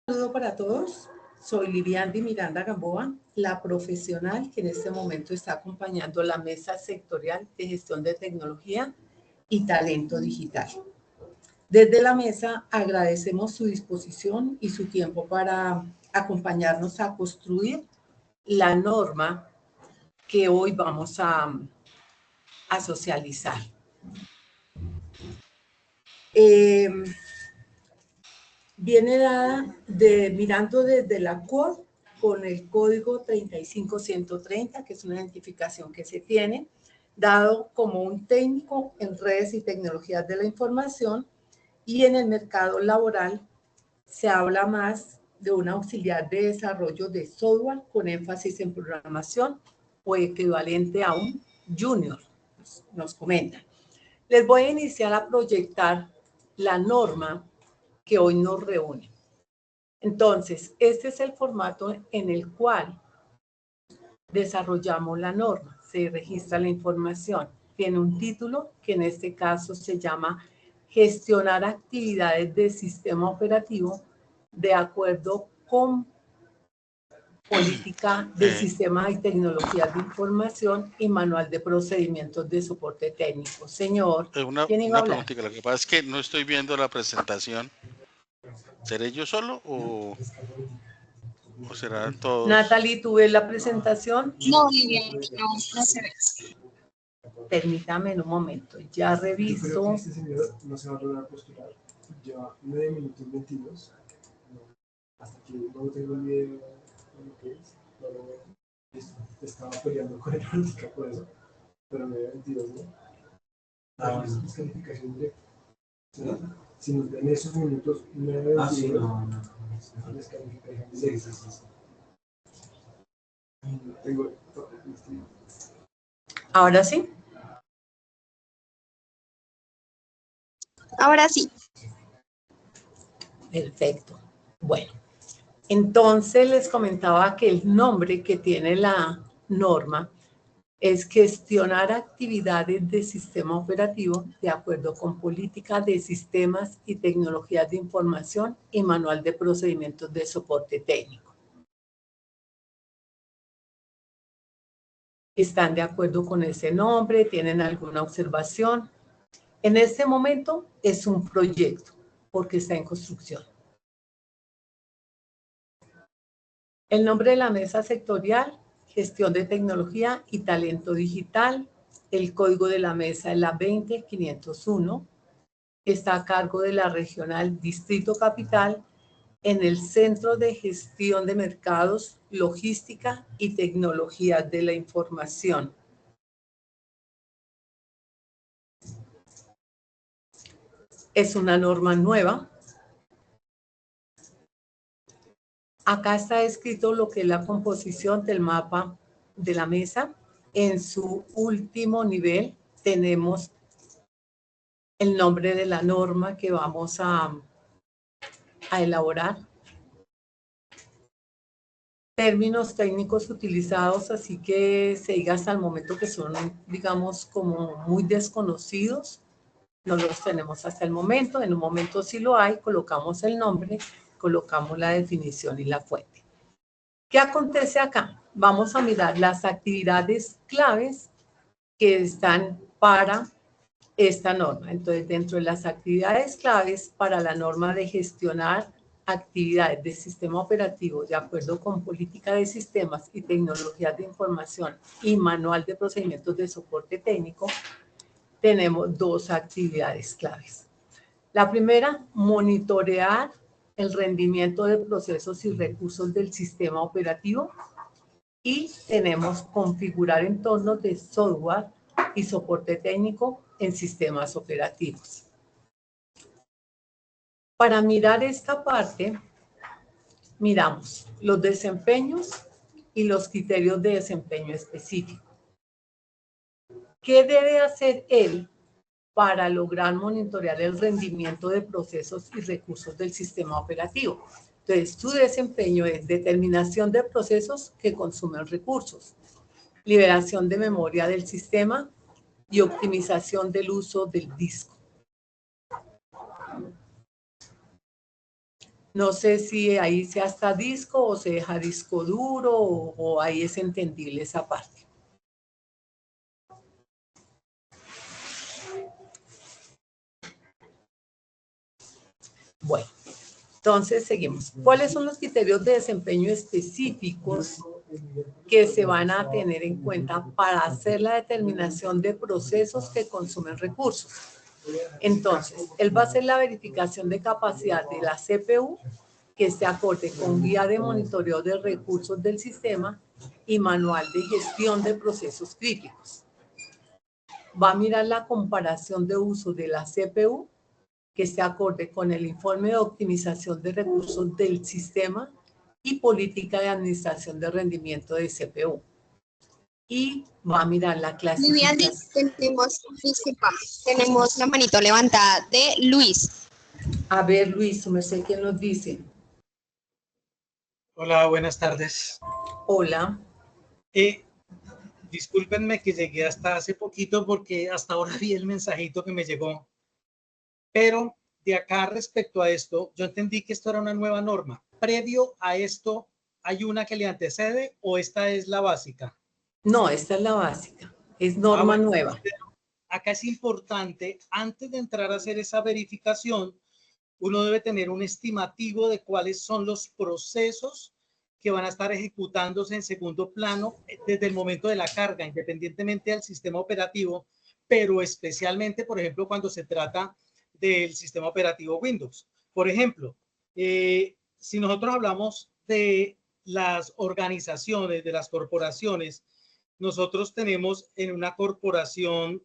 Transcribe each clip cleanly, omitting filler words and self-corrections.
Saludo para todos. Soy Liviandi Miranda Gamboa, la profesional que en este momento está acompañando la Mesa Sectorial de Gestión de Tecnología y Talento Digital. Desde la mesa agradecemos su disposición y su tiempo para acompañarnos a construir la norma que hoy vamos a socializar. Viene dada mirando desde la CUOD con el código 35130, que es una identificación que se tiene, dado como un técnico en redes y tecnologías de la información, y en el mercado laboral se habla más de un auxiliar de desarrollo de software con énfasis en programación o equivalente a un junior, nos comentan. Les voy a iniciar a proyectar la norma que hoy nos reúne. Entonces, este es el formato en el cual desarrollamos la norma. Se registra la información. Tiene un título que en este caso se llama Gestionar actividades de sistema operativo de acuerdo con política de sistemas y tecnologías de información y manual de procedimientos de soporte técnico. Señor, ¿quién iba a hablar? Una preguntita, lo que pasa es que no estoy viendo la presentación. ¿Seré yo solo o serán todos? Natalie, ¿tú ves la presentación? No, Lilian, no se ve. Permítame en un momento, ya reviso. Yo creo que este señor no se va a lograr postular. Lleva 9 minutos 22. Hasta que no tengo ni idea de lo que es. No lo veo. Estaba peleando con el política por eso. Pero me 22, ¿no? Es descalificación directa. Si nos ven esos minutos 9 22, descalificación directa. Sí. Tengo. ¿Ahora sí? Ahora sí. Perfecto. Bueno, entonces les comentaba que el nombre que tiene la norma es gestionar actividades de sistema operativo de acuerdo con política de sistemas y tecnologías de información y manual de procedimientos de soporte técnico. ¿Están de acuerdo con ese nombre? ¿Tienen alguna observación? En este momento es un proyecto porque está en construcción. El nombre de la mesa sectorial, gestión de tecnología y talento digital. El código de la mesa es la 20501. Está a cargo de la regional Distrito Capital en el Centro de Gestión de Mercados, Logística y Tecnologías de la Información. Es una norma nueva. Acá está escrito lo que es la composición del mapa de la mesa. En su último nivel tenemos el nombre de la norma que vamos a elaborar. Términos técnicos utilizados, así que se diga hasta el momento que son, digamos, como muy desconocidos. No los tenemos hasta el momento. En un momento sí lo hay, colocamos el nombre, colocamos la definición y la fuente. ¿Qué acontece acá? Vamos a mirar las actividades claves que están para esta norma. Entonces, dentro de las actividades claves para la norma de gestionar actividades de sistema operativo de acuerdo con política de sistemas y tecnologías de información y manual de procedimientos de soporte técnico, tenemos dos actividades claves. La primera, monitorear el rendimiento de procesos y recursos del sistema operativo, y tenemos configurar entornos de software y soporte técnico en sistemas operativos. Para mirar esta parte, miramos los desempeños y los criterios de desempeño específico. ¿Qué debe hacer él para lograr monitorear el rendimiento de procesos y recursos del sistema operativo? Entonces, su desempeño es determinación de procesos que consumen recursos, liberación de memoria del sistema y optimización del uso del disco. No sé si ahí se hasta disco o se deja disco duro o ahí es entendible esa parte. Bueno, entonces seguimos. ¿Cuáles son los criterios de desempeño específicos que se van a tener en cuenta para hacer la determinación de procesos que consumen recursos? Entonces, él va a hacer la verificación de capacidad de la CPU que esté acorde con guía de monitoreo de recursos del sistema y manual de gestión de procesos críticos. Va a mirar la comparación de uso de la CPU que esté acorde con el informe de optimización de recursos del sistema y política de administración de rendimiento de CPU. Y va a mirar la clasificación. Vivian, tenemos la manito levantada de Luis. A ver, Luis, no sé qué nos dice. Hola, buenas tardes. Hola. Discúlpenme que llegué hasta hace poquito porque hasta ahora vi el mensajito que me llegó. Pero de acá respecto a esto, yo entendí que esto era una nueva norma. ¿Previo a esto hay una que le antecede o esta es la básica? No, esta es la básica. Es norma nueva. Acá es importante, antes de entrar a hacer esa verificación, uno debe tener un estimativo de cuáles son los procesos que van a estar ejecutándose en segundo plano desde el momento de la carga, independientemente del sistema operativo, pero especialmente, por ejemplo, cuando se trata del sistema operativo Windows. Por ejemplo, si nosotros hablamos de las organizaciones, de las corporaciones, nosotros tenemos en una corporación,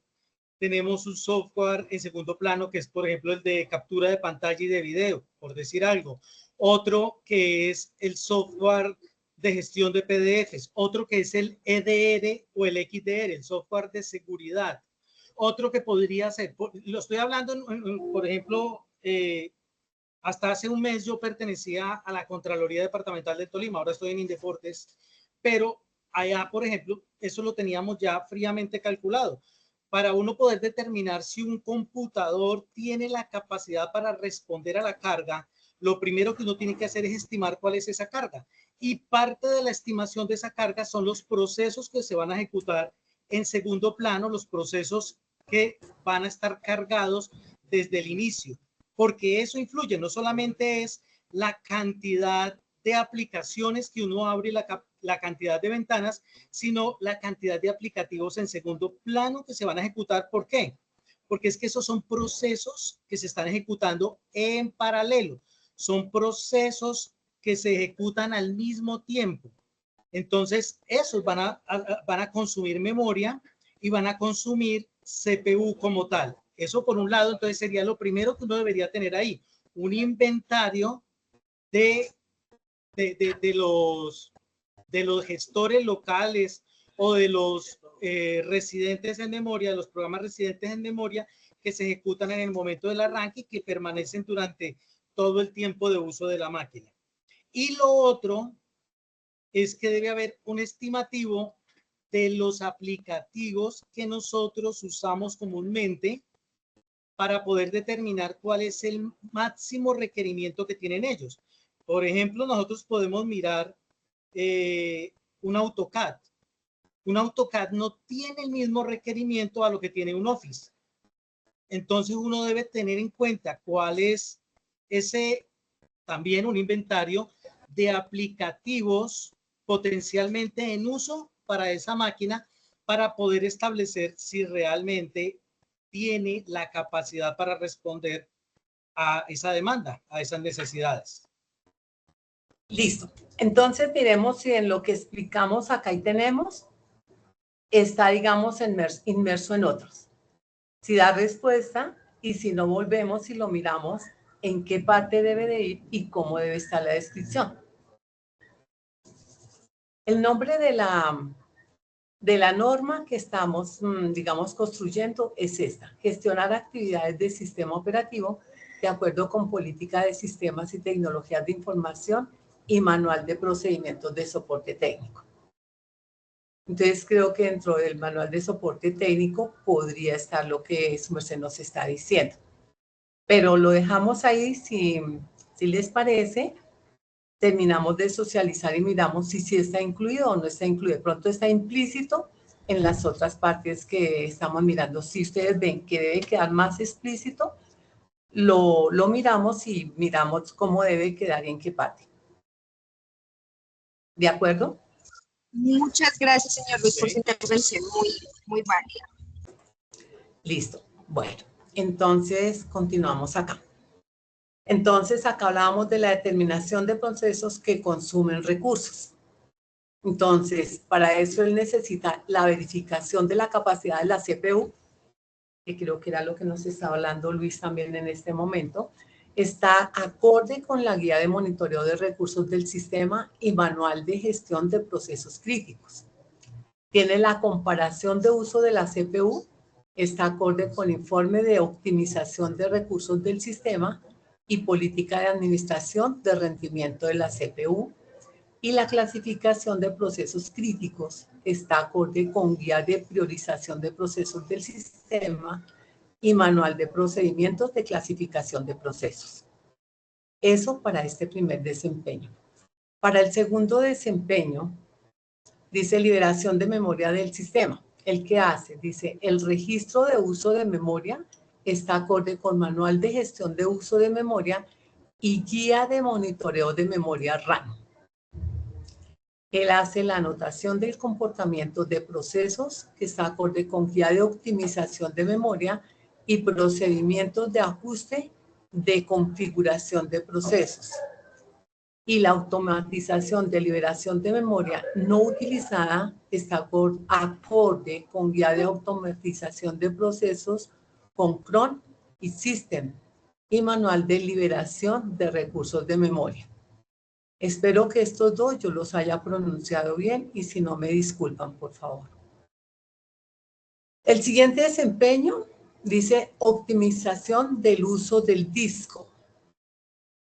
tenemos un software en segundo plano que es, por ejemplo, el de captura de pantalla y de video, por decir algo. Otro que es el software de gestión de PDFs. Otro que es el EDR o el XDR, el software de seguridad. Otro que podría ser, lo estoy hablando, por ejemplo, hasta hace un mes yo pertenecía a la Contraloría Departamental de Tolima, ahora estoy en Indeportes, pero allá, por ejemplo, eso lo teníamos ya fríamente calculado. Para uno poder determinar si un computador tiene la capacidad para responder a la carga, lo primero que uno tiene que hacer es estimar cuál es esa carga. Y parte de la estimación de esa carga son los procesos que se van a ejecutar en segundo plano, los procesos que van a estar cargados desde el inicio, porque eso influye, no solamente es la cantidad de aplicaciones que uno abre, la cantidad de ventanas, sino la cantidad de aplicativos en segundo plano que se van a ejecutar. ¿Por qué? Porque es que esos son procesos que se están ejecutando en paralelo, son procesos que se ejecutan al mismo tiempo. Entonces, esos van a consumir memoria y van a consumir CPU como tal. Eso por un lado, entonces sería lo primero que uno debería tener ahí, un inventario de los gestores locales o de los residentes en memoria, de los programas residentes en memoria que se ejecutan en el momento del arranque y que permanecen durante todo el tiempo de uso de la máquina. Y lo otro es que debe haber un estimativo de los aplicativos que nosotros usamos comúnmente para poder determinar cuál es el máximo requerimiento que tienen ellos. Por ejemplo, nosotros podemos mirar un AutoCAD. Un AutoCAD no tiene el mismo requerimiento a lo que tiene un Office. Entonces uno debe tener en cuenta cuál es ese, también un inventario de aplicativos potencialmente en uso para esa máquina para poder establecer si realmente tiene la capacidad para responder a esa demanda, a esas necesidades. Listo. Entonces miremos si en lo que explicamos acá y tenemos está, digamos, inmerso en otros. Si da respuesta y si no volvemos y lo miramos en qué parte debe de ir y cómo debe estar la descripción. El nombre de la norma que estamos, digamos, construyendo es esta: gestionar actividades del sistema operativo de acuerdo con política de sistemas y tecnologías de información y manual de procedimientos de soporte técnico. Entonces creo que dentro del manual de soporte técnico podría estar lo que su merced nos está diciendo. Pero lo dejamos ahí si Si les parece, terminamos de socializar y miramos si sí está incluido o no está incluido. De pronto está implícito en las otras partes que estamos mirando. Si ustedes ven que debe quedar más explícito, lo miramos y miramos cómo debe quedar y en qué parte. ¿De acuerdo? Muchas gracias, señor Luis, por su intervención muy válida. Listo. Bueno, entonces continuamos acá. Entonces, acá hablábamos de la determinación de procesos que consumen recursos. Entonces, para eso él necesita la verificación de la capacidad de la CPU, que creo que era lo que nos estaba hablando Luis también en este momento, está acorde con la guía de monitoreo de recursos del sistema y manual de gestión de procesos críticos. Tiene la comparación de uso de la CPU, está acorde con informe de optimización de recursos del sistema y política de administración de rendimiento de la CPU, y la clasificación de procesos críticos está acorde con guía de priorización de procesos del sistema y manual de procedimientos de clasificación de procesos. Eso para este primer desempeño. Para el segundo desempeño, dice liberación de memoria del sistema. ¿El qué hace? Dice, el registro de uso de memoria está acorde con manual de gestión de uso de memoria y guía de monitoreo de memoria RAM. Él hace la anotación del comportamiento de procesos que está acorde con guía de optimización de memoria y procedimientos de ajuste de configuración de procesos. Y la automatización de liberación de memoria no utilizada está acorde con guía de automatización de procesos con cron y system y manual de liberación de recursos de memoria. Espero que estos dos yo los haya pronunciado bien y si no me disculpan, por favor. El siguiente desempeño dice optimización del uso del disco.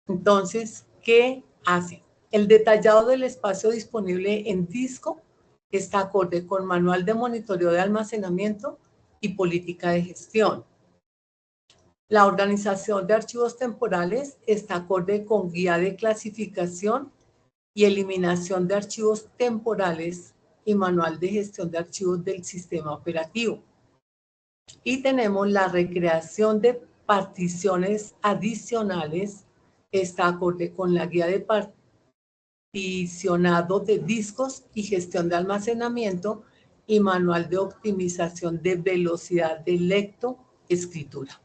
Entonces, ¿qué hace? El detallado del espacio disponible en disco está acorde con manual de monitoreo de almacenamiento y política de gestión. La organización de archivos temporales está acorde con guía de clasificación y eliminación de archivos temporales y manual de gestión de archivos del sistema operativo. Y tenemos la recreación de particiones adicionales, está acorde con la guía de particionado de discos y gestión de almacenamiento y manual de optimización de velocidad de lectoescritura.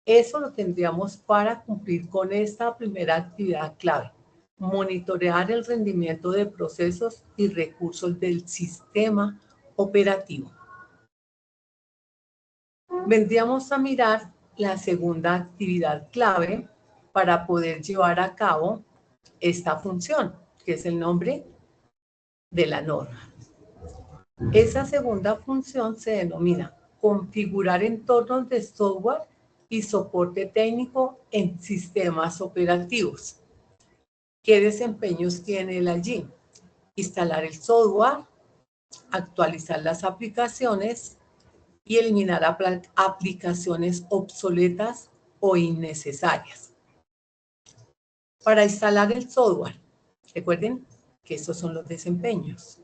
Eso lo tendríamos para cumplir con esta primera actividad clave. Monitorear el rendimiento de procesos y recursos del sistema operativo. Vendríamos a mirar la segunda actividad clave para poder llevar a cabo esta función, que es el nombre de la norma. Esa segunda función se denomina configurar entornos de software y soporte técnico en sistemas operativos. ¿Qué desempeños tiene él allí? Instalar el software, actualizar las aplicaciones y eliminar aplicaciones obsoletas o innecesarias. Para instalar el software, recuerden que estos son los desempeños.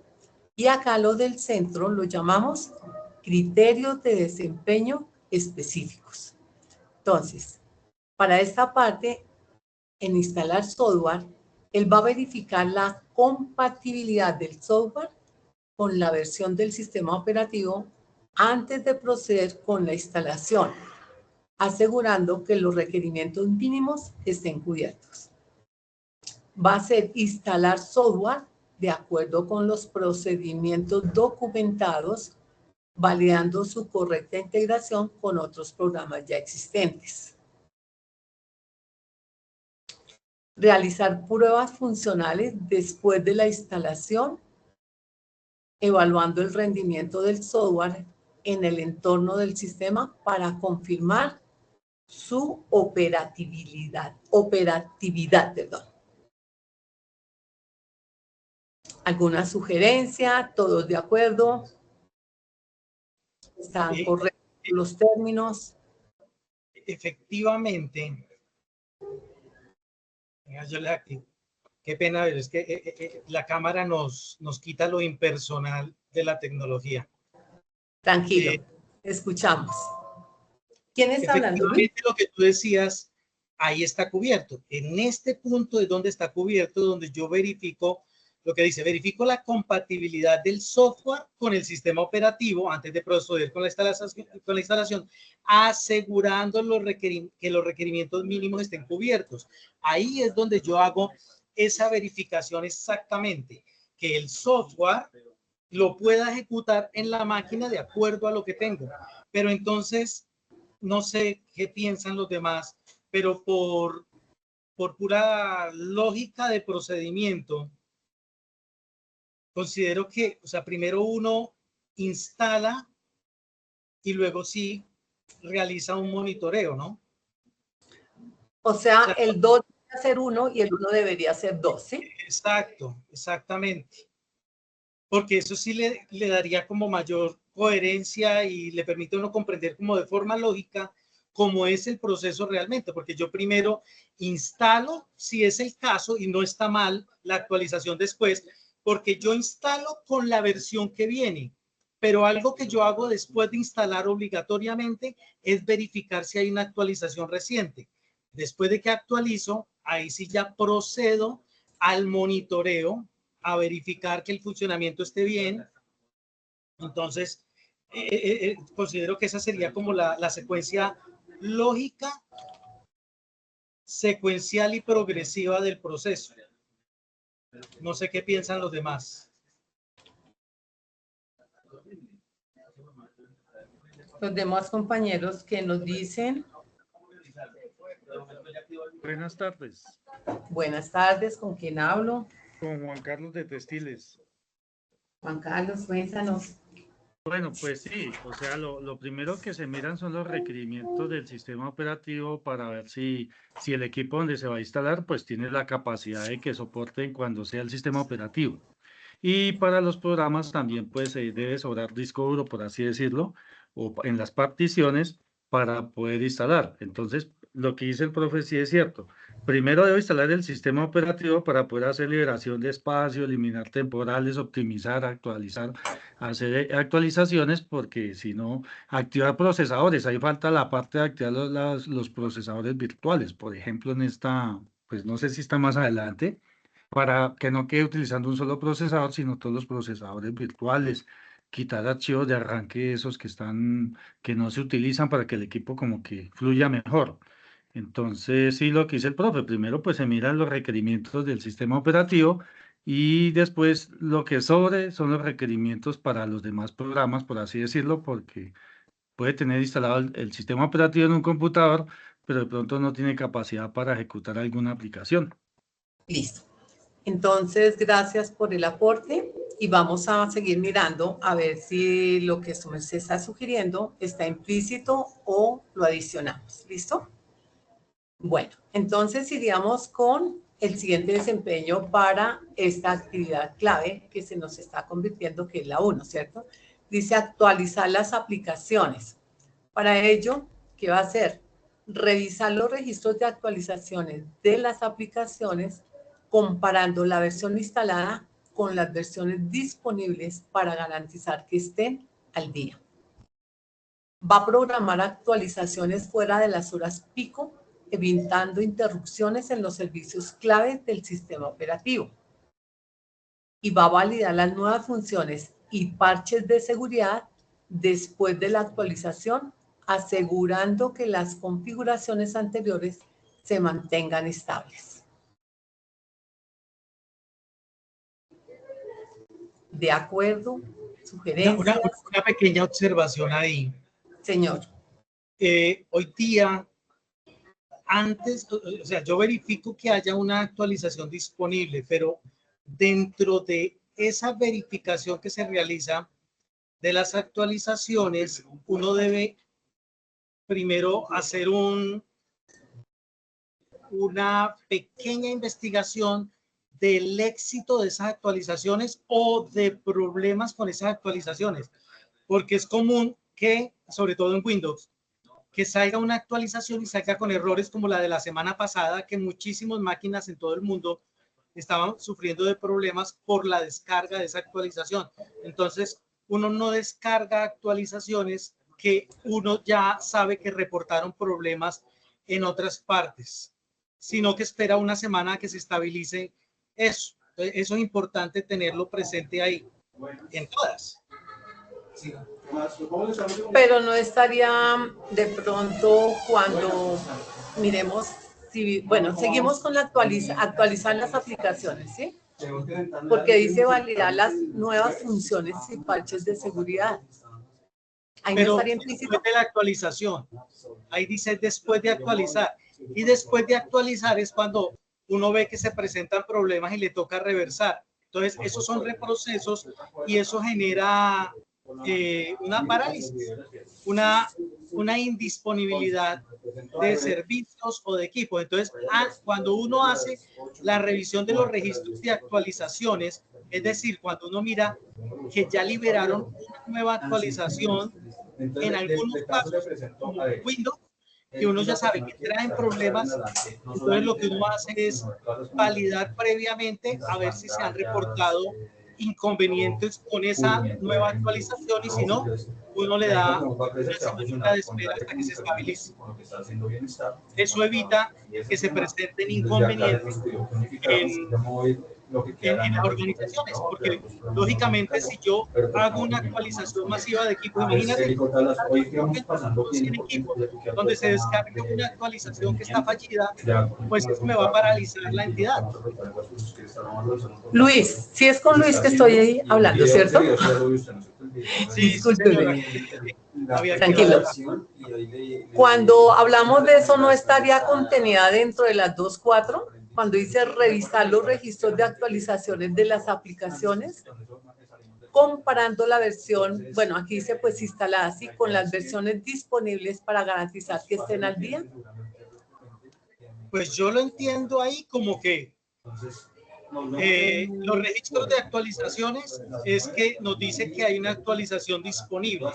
Y acá lo del centro lo llamamos criterios de desempeño específicos. Entonces, para esta parte, en instalar software, él va a verificar la compatibilidad del software con la versión del sistema operativo antes de proceder con la instalación, asegurando que los requerimientos mínimos estén cubiertos. Va a ser instalar software de acuerdo con los procedimientos documentados, validando su correcta integración con otros programas ya existentes. Realizar pruebas funcionales después de la instalación, evaluando el rendimiento del software en el entorno del sistema para confirmar su operatividad. ¿Alguna sugerencia? ¿Todos de acuerdo? ¿Están correctos los términos? Efectivamente, Yo le activo. Qué pena, pero es que la cámara nos quita lo impersonal de la tecnología. Tranquilo, escuchamos. ¿Quién está hablando, Luis? Efectivamente, lo que tú decías, ahí está cubierto. En este punto es donde está cubierto, donde yo verifico lo que dice, verifico la compatibilidad del software con el sistema operativo antes de proceder con la instalación, asegurando que los requerimientos mínimos estén cubiertos. Ahí es donde yo hago esa verificación exactamente, que el software lo pueda ejecutar en la máquina de acuerdo a lo que tengo. Pero entonces, no sé qué piensan los demás, pero por pura lógica de procedimiento, considero que, o sea, primero uno instala y luego sí realiza un monitoreo, ¿no? O sea, el 2 debería ser 1 y el 1 debería ser 2, ¿sí? Exacto, exactamente. Porque eso sí le daría como mayor coherencia y le permite a uno comprender como de forma lógica cómo es el proceso realmente, porque yo primero instalo, si es el caso, y no está mal la actualización después, porque yo instalo con la versión que viene, pero algo que yo hago después de instalar obligatoriamente es verificar si hay una actualización reciente. Después de que actualizo, ahí sí ya procedo al monitoreo, a verificar que el funcionamiento esté bien. Entonces, considero que esa sería como la secuencia lógica, secuencial y progresiva del proceso. No sé qué piensan los demás. Los demás compañeros que nos dicen. Buenas tardes. Buenas tardes, ¿con quién hablo? Con Juan Carlos de Textiles. Juan Carlos, cuéntanos. Bueno, pues sí, o sea, lo primero que se miran son los requerimientos del sistema operativo para ver si el equipo donde se va a instalar pues tiene la capacidad de que soporten cuando sea el sistema operativo. Y para los programas también pues debe sobrar disco duro, por así decirlo, o en las particiones para poder instalar. Entonces, lo que dice el profe sí es cierto. Primero debo instalar el sistema operativo para poder hacer liberación de espacio, eliminar temporales, optimizar, actualizar, hacer actualizaciones, porque si no, activar procesadores. Ahí falta la parte de activar los procesadores virtuales. Por ejemplo, en esta, pues no sé si está más adelante, para que no quede utilizando un solo procesador, sino todos los procesadores virtuales, quitar archivos de arranque esos que no se utilizan para que el equipo como que fluya mejor. Entonces, sí, lo que dice el profe, primero pues se miran los requerimientos del sistema operativo y después lo que sobre son los requerimientos para los demás programas, por así decirlo, porque puede tener instalado el sistema operativo en un computador, pero de pronto no tiene capacidad para ejecutar alguna aplicación. Listo. Entonces, gracias por el aporte y vamos a seguir mirando a ver si lo que se está sugiriendo está implícito o lo adicionamos. ¿Listo? Bueno, entonces iríamos con el siguiente desempeño para esta actividad clave que se nos está convirtiendo, que es la 1, ¿cierto? Dice actualizar las aplicaciones. Para ello, ¿qué va a hacer? Revisar los registros de actualizaciones de las aplicaciones comparando la versión instalada con las versiones disponibles para garantizar que estén al día. Va a programar actualizaciones fuera de las horas pico, evitando interrupciones en los servicios clave del sistema operativo. Y va a validar las nuevas funciones y parches de seguridad después de la actualización, asegurando que las configuraciones anteriores se mantengan estables. ¿De acuerdo? ¿Sugerencias? Una pequeña observación ahí. Señor. Hoy día, antes, o sea, yo verifico que haya una actualización disponible, pero dentro de esa verificación que se realiza de las actualizaciones, uno debe primero hacer una pequeña investigación del éxito de esas actualizaciones o de problemas con esas actualizaciones, porque es común que, sobre todo en Windows, que salga una actualización y salga con errores como la de la semana pasada, que muchísimas máquinas en todo el mundo estaban sufriendo de problemas por la descarga de esa actualización. Entonces, uno no descarga actualizaciones que uno ya sabe que reportaron problemas en otras partes, sino que espera una semana a que se estabilice eso. Eso es importante tenerlo presente ahí, en todas. Pero no estaría de pronto cuando miremos, si, bueno, seguimos con la actualizar las aplicaciones, ¿sí? Porque dice validar las nuevas funciones y parches de seguridad. Ahí Pero no estaría implícito. después de la actualización, ahí dice después de actualizar. Y después de actualizar es cuando uno ve que se presentan problemas y le toca reversar. Entonces, esos son reprocesos y eso genera una parálisis, una indisponibilidad de servicios o de equipos. Entonces, cuando uno hace la revisión de los registros de actualizaciones, es decir, cuando uno mira que ya liberaron una nueva actualización, en algunos casos, como Windows, que uno ya sabe que traen problemas, entonces lo que uno hace es validar previamente a ver si se han reportado inconvenientes con esa nueva actualización y si no, uno le da una semana de espera hasta que se estabilice. Eso evita que se presenten inconvenientes en las organizaciones, porque lógicamente si yo hago una actualización masiva de equipos, imagínate 100 equipos donde se descarga una actualización que está fallida, pues eso me va a paralizar la entidad. Luis, si es con Luis que estoy ahí hablando, ¿cierto? Sí, Discúlpeme. Había que Tranquilo. Cuando hablamos de eso, ¿no estaría contenida dentro de las 2.4? Cuando dice revisar los registros de actualizaciones de las aplicaciones, comparando la versión, bueno, aquí dice pues instalada así, con las versiones disponibles para garantizar que estén al día. Pues yo lo entiendo ahí como que los registros de actualizaciones es que nos dice que hay una actualización disponible,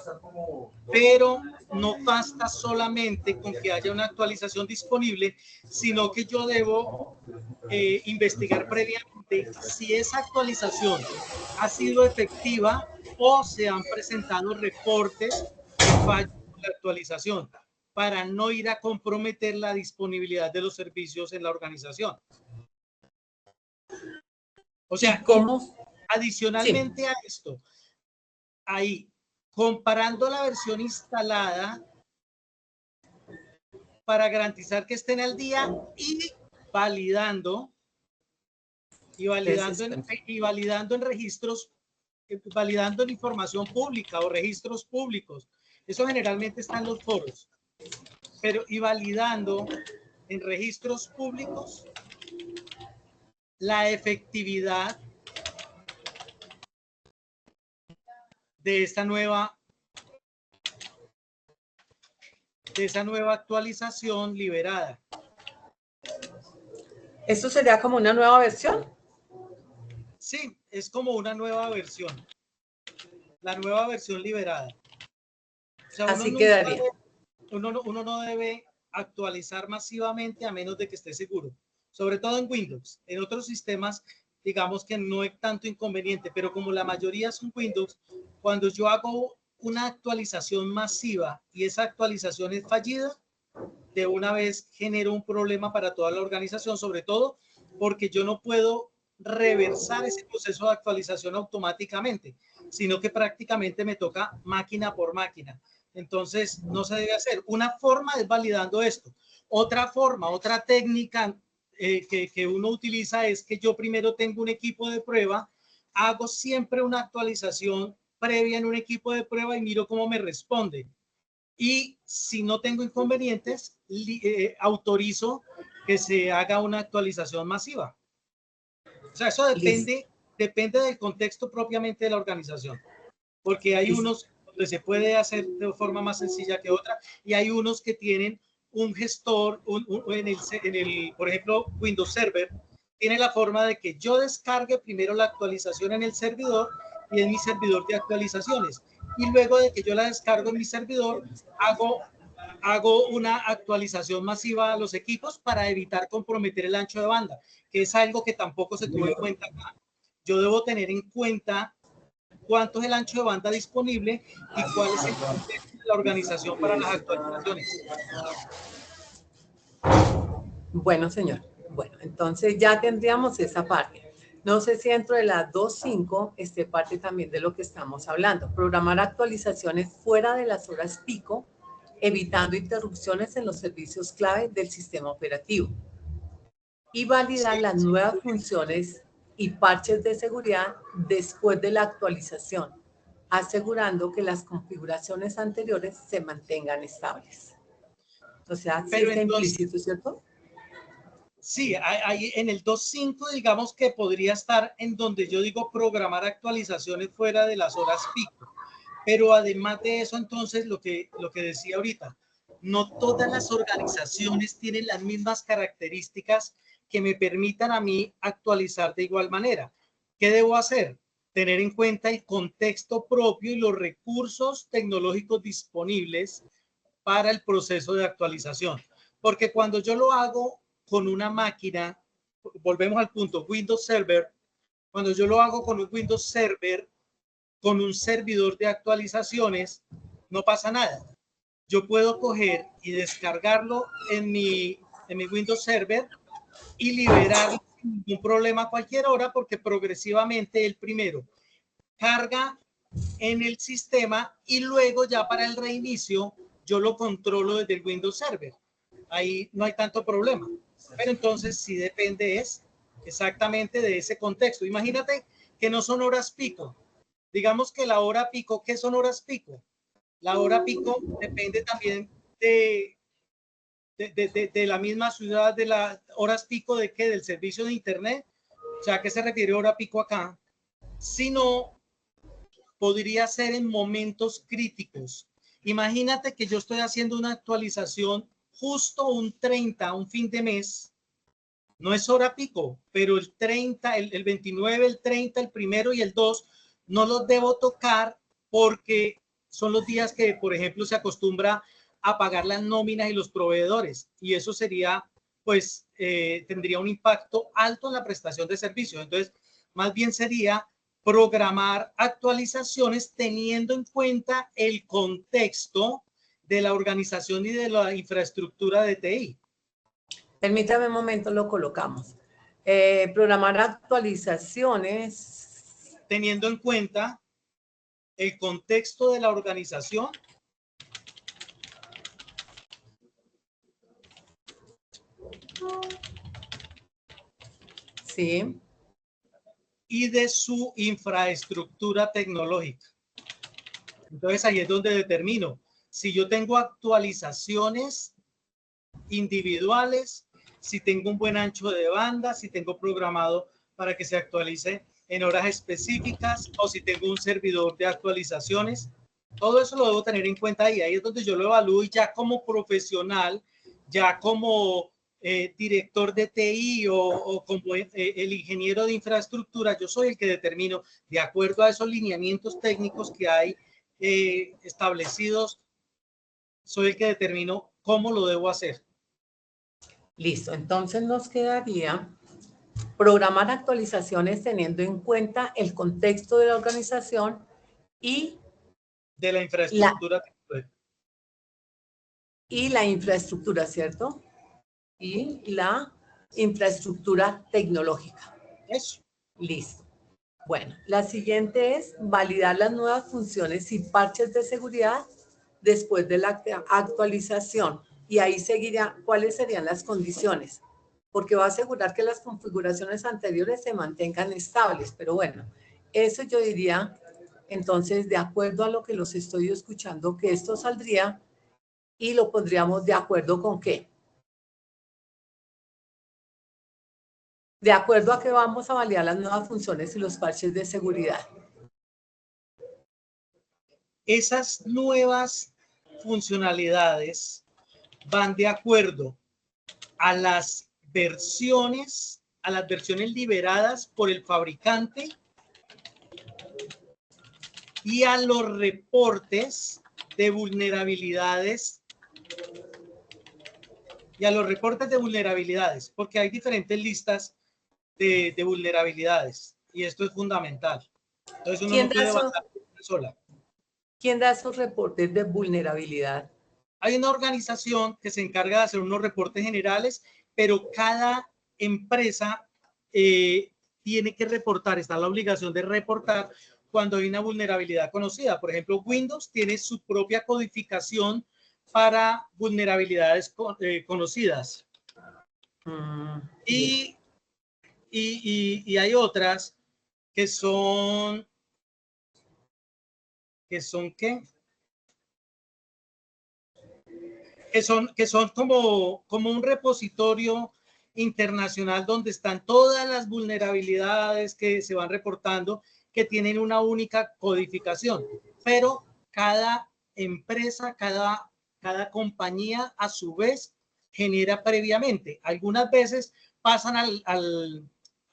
pero no basta solamente con que haya una actualización disponible, sino que yo debo investigar previamente si esa actualización ha sido efectiva o se han presentado reportes de fallo de la actualización para no ir a comprometer la disponibilidad de los servicios en la organización. O sea, ¿cómo? Adicionalmente a esto, ahí, comparando la versión instalada para garantizar que estén al día y validando en registros, validando en información pública o registros públicos. Eso generalmente está en los foros, pero y validando en registros públicos la efectividad de esa nueva actualización liberada. ¿Esto sería como una nueva versión? Sí, es como una nueva versión. La nueva versión liberada. O sea, así quedaría. Uno no debe actualizar masivamente a menos de que esté seguro. Sobre todo en Windows. En otros sistemas, digamos que no hay tanto inconveniente, pero como la mayoría son Windows, cuando yo hago una actualización masiva y esa actualización es fallida, de una vez genero un problema para toda la organización, sobre todo porque yo no puedo reversar ese proceso de actualización automáticamente, sino que prácticamente me toca máquina por máquina. Entonces, no se debe hacer. Una forma es validando esto. Otra forma, otra técnica que uno utiliza es que yo primero tengo un equipo de prueba, hago siempre una actualización previa en un equipo de prueba y miro cómo me responde. Y si no tengo inconvenientes, autorizo que se haga una actualización masiva. O sea, eso depende del contexto propiamente de la organización. Porque hay unos donde se puede hacer de forma más sencilla que otra y hay unos que tienen un gestor, por ejemplo, Windows Server, tiene la forma de que yo descargue primero la actualización en el servidor y en mi servidor de actualizaciones. Y luego de que yo la descargo en mi servidor, hago hago una actualización masiva a los equipos para evitar comprometer el ancho de banda, que es algo que tampoco se tuvo en cuenta acá. Yo debo tener en cuenta cuánto es el ancho de banda disponible y cuál es el contexto de la organización para las actualizaciones. Bueno, señor. Bueno, entonces ya tendríamos esa parte. No sé si dentro de la 2.5 esté parte también de lo que estamos hablando. Programar actualizaciones fuera de las horas pico, evitando interrupciones en los servicios clave del sistema operativo. Y validar las nuevas funciones y parches de seguridad después de la actualización, asegurando que las configuraciones anteriores se mantengan estables. O sea, sí está implícito, ¿cierto? Sí, ahí en el 2.5 digamos que podría estar en donde yo digo programar actualizaciones fuera de las horas pico. Pero además de eso, entonces, lo que decía ahorita, no todas las organizaciones tienen las mismas características que me permitan a mí actualizar de igual manera. ¿Qué debo hacer? Tener en cuenta el contexto propio y los recursos tecnológicos disponibles para el proceso de actualización. Porque cuando yo lo hago con una máquina, volvemos al punto, Windows Server, cuando yo lo hago con un Windows Server, con un servidor de actualizaciones, no pasa nada. Yo puedo coger y descargarlo en mi Windows Server y liberarlo sin ningún problema a cualquier hora, porque progresivamente el primero carga en el sistema y luego ya para el reinicio yo lo controlo desde el Windows Server. Ahí no hay tanto problema. Pero entonces sí depende exactamente de ese contexto. Imagínate que no son horas pico. Digamos que la hora pico, ¿qué son horas pico? La hora pico depende también de la misma ciudad, de las horas pico de qué, del servicio de internet. O sea, ¿a qué se refiere hora pico acá? Si no, podría ser en momentos críticos. Imagínate que yo estoy haciendo una actualización justo un 30, un fin de mes. No es hora pico, pero el 30, el 29, el 30, el primero y el 2 no los debo tocar porque son los días que, por ejemplo, se acostumbra a pagar las nóminas y los proveedores. Y eso sería, pues, tendría un impacto alto en la prestación de servicios. Entonces, más bien sería programar actualizaciones teniendo en cuenta el contexto de la organización y de la infraestructura de TI. Permítame un momento, lo colocamos. Programar actualizaciones. Teniendo en cuenta el contexto de la organización Sí. y de su infraestructura tecnológica. Entonces ahí es donde determino si yo tengo actualizaciones individuales, si tengo un buen ancho de banda, si tengo programado para que se actualice en horas específicas o si tengo un servidor de actualizaciones. Todo eso lo debo tener en cuenta ahí. Ahí es donde yo lo evalúo y ya como profesional, ya como director de TI o como el ingeniero de infraestructura, yo soy el que determino, de acuerdo a esos lineamientos técnicos que hay establecidos, soy el que determino cómo lo debo hacer. Listo, entonces nos quedaría programar actualizaciones teniendo en cuenta el contexto de la organización y de la infraestructura. La infraestructura, ¿cierto? Y la infraestructura tecnológica. Eso. Listo. Bueno, la siguiente es validar las nuevas funciones y parches de seguridad después de la actualización. Y ahí seguiría cuáles serían las condiciones, porque va a asegurar que las configuraciones anteriores se mantengan estables. Pero bueno, eso yo diría, entonces, de acuerdo a lo que los estoy escuchando, que esto saldría y lo pondríamos de acuerdo con qué. De acuerdo a que vamos a validar las nuevas funciones y los parches de seguridad. Esas nuevas funcionalidades van de acuerdo a las versiones liberadas por el fabricante y a los reportes de vulnerabilidades y a los reportes de vulnerabilidades, porque hay diferentes listas de vulnerabilidades y esto es fundamental. Entonces uno no puede basar una sola. ¿Quién da esos reportes de vulnerabilidad? Hay una organización que se encarga de hacer unos reportes generales, pero cada empresa tiene que reportar, está la obligación de reportar cuando hay una vulnerabilidad conocida. Por ejemplo, Windows tiene su propia codificación para vulnerabilidades conocidas. Y hay otras que son ¿qué? Que son como un repositorio internacional donde están todas las vulnerabilidades que se van reportando, que tienen una única codificación, pero cada empresa, cada compañía a su vez genera previamente. Algunas veces pasan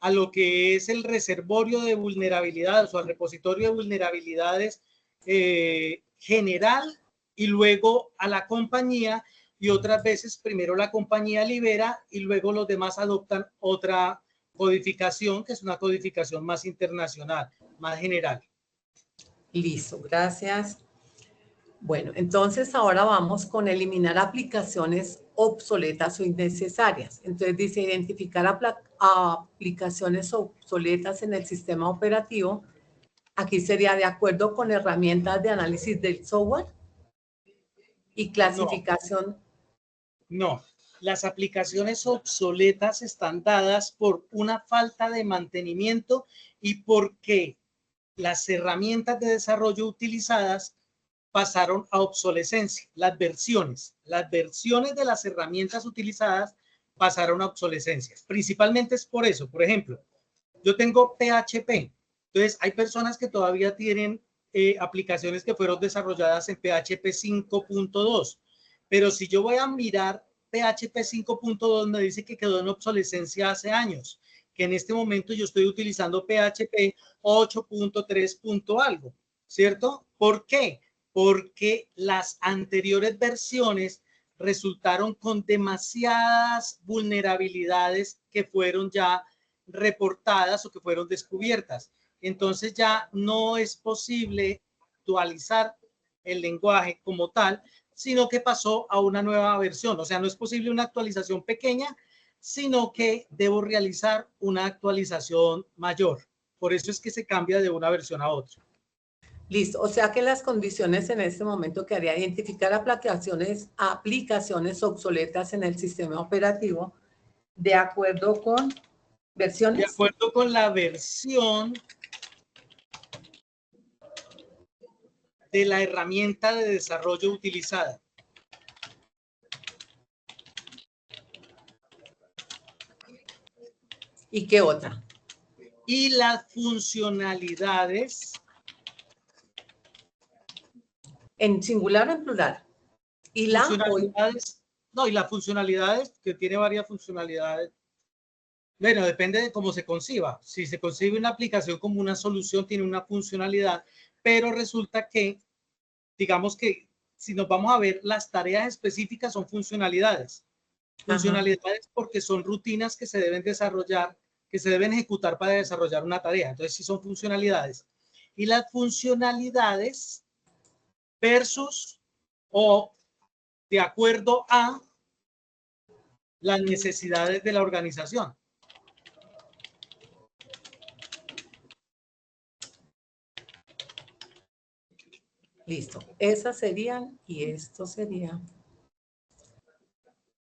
a lo que es el reservorio de vulnerabilidades o al repositorio de vulnerabilidades general y luego a la compañía, y otras veces primero la compañía libera y luego los demás adoptan otra codificación, que es una codificación más internacional, más general. Listo, gracias. Bueno, entonces ahora vamos con eliminar aplicaciones obsoletas o innecesarias. Entonces dice identificar aplicaciones obsoletas en el sistema operativo. Aquí sería de acuerdo con herramientas de análisis del software y clasificación. No, las aplicaciones obsoletas están dadas por una falta de mantenimiento y porque las herramientas de desarrollo utilizadas pasaron a obsolescencia. Las versiones de las herramientas utilizadas pasaron a obsolescencia. Principalmente es por eso. Por ejemplo, yo tengo PHP. Entonces, hay personas que todavía tienen aplicaciones que fueron desarrolladas en PHP 5.2. Pero si yo voy a mirar PHP 5.2, me dice que quedó en obsolescencia hace años, que en este momento yo estoy utilizando PHP 8.3. algo, ¿cierto? ¿Por qué? Porque las anteriores versiones resultaron con demasiadas vulnerabilidades que fueron ya reportadas o que fueron descubiertas. Entonces ya no es posible actualizar el lenguaje como tal, sino que pasó a una nueva versión. O sea, no es posible una actualización pequeña, sino que debo realizar una actualización mayor. Por eso es que se cambia de una versión a otra. Listo, o sea que las condiciones en este momento que haría identificar aplicaciones obsoletas en el sistema operativo de acuerdo con versiones. De acuerdo con la versión de la herramienta de desarrollo utilizada. ¿Y qué otra? Y las funcionalidades. ¿En singular o en plural? Y funcionalidades, no, y las funcionalidades, que tiene varias funcionalidades. Bueno, depende de cómo se conciba. Si se concibe una aplicación como una solución, tiene una funcionalidad, pero resulta que, digamos que si nos vamos a ver, las tareas específicas son funcionalidades. Funcionalidades porque son rutinas que se deben desarrollar, que se deben ejecutar para desarrollar una tarea. Entonces, sí son funcionalidades. Y las funcionalidades versus o de acuerdo a las necesidades de la organización. Listo. Esas serían y esto sería.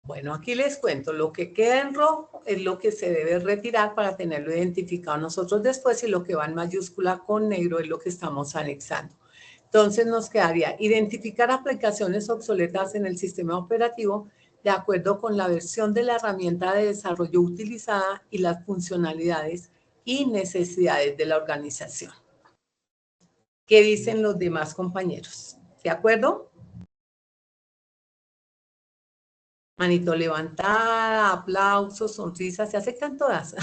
Bueno, aquí les cuento. Lo que queda en rojo es lo que se debe retirar para tenerlo identificado nosotros después y lo que va en mayúscula con negro es lo que estamos anexando. Entonces nos quedaría identificar aplicaciones obsoletas en el sistema operativo de acuerdo con la versión de la herramienta de desarrollo utilizada y las funcionalidades y necesidades de la organización. ¿Qué dicen los demás compañeros? ¿De acuerdo? Manito levantada, aplausos, sonrisas, ¿se aceptan todas?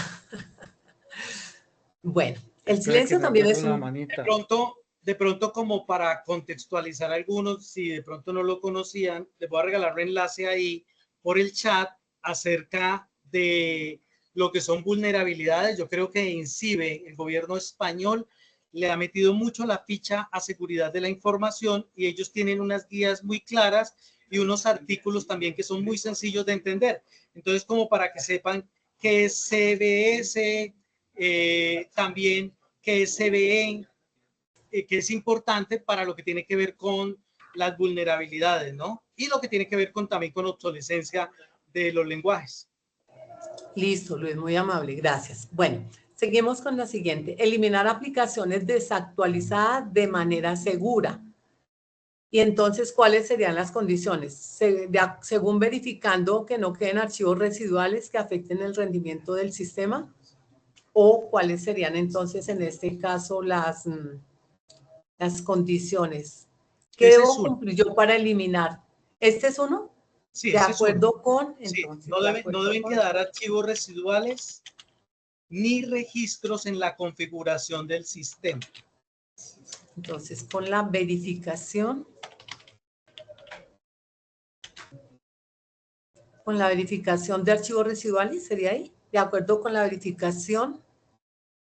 Bueno, el silencio también es un... De pronto, de pronto como para contextualizar a algunos, si de pronto no lo conocían, les voy a regalar un enlace ahí por el chat acerca de lo que son vulnerabilidades. Yo creo que INCIBE, el gobierno español, le ha metido mucho la ficha a seguridad de la información y ellos tienen unas guías muy claras y unos artículos también que son muy sencillos de entender. Entonces, como para que sepan qué es CBS, también qué es CBE, que es importante para lo que tiene que ver con las vulnerabilidades, ¿no? Y lo que tiene que ver también con obsolescencia de los lenguajes. Listo, Luis, muy amable, gracias. Bueno, seguimos con la siguiente. Eliminar aplicaciones desactualizadas de manera segura. Y entonces, ¿cuáles serían las condiciones? Según verificando que no queden archivos residuales que afecten el rendimiento del sistema. ¿O cuáles serían entonces en este caso las condiciones? ¿Qué debo cumplir yo para eliminar? ¿Este es uno? Sí, de acuerdo con, entonces, sí, no deben quedar archivos residuales ni registros en la configuración del sistema. Entonces, con la verificación de archivos residuales, ¿sería ahí? De acuerdo con la verificación.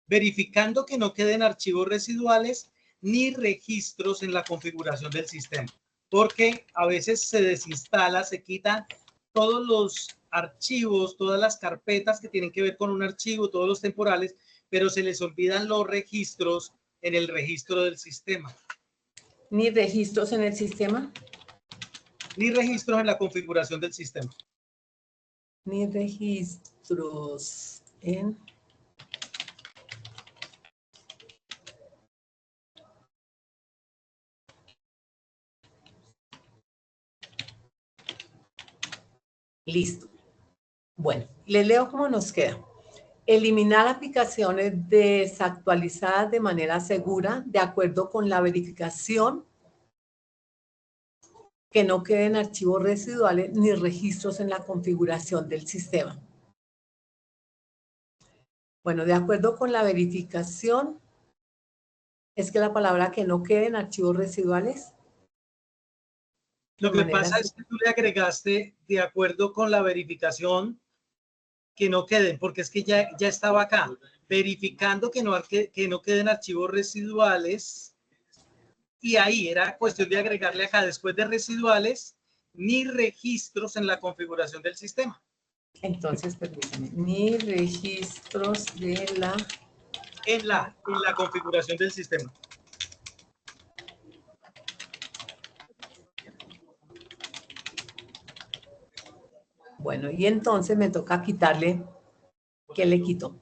Verificando que no queden archivos residuales ni registros en la configuración del sistema. Porque a veces se desinstala, se quitan todos los archivos, todas las carpetas que tienen que ver con un archivo, todos los temporales, pero se les olvidan los registros en el registro del sistema. ¿Ni registros en el sistema? Ni registros en la configuración del sistema. Ni registros en... Listo. Bueno, les leo cómo nos queda. Eliminar aplicaciones desactualizadas de manera segura, de acuerdo con la verificación, que no queden archivos residuales ni registros en la configuración del sistema. Bueno, de acuerdo con la verificación, es que la palabra que no queden archivos residuales. Lo que pasa es que tú le agregaste de acuerdo con la verificación que no queden, porque es que ya estaba acá, verificando que no queden archivos residuales, y ahí era cuestión de agregarle acá después de residuales, ni registros en la configuración del sistema. Entonces, permítanme, ni registros de la... En la configuración del sistema. Bueno, y entonces me toca quitarle, ¿qué le quito?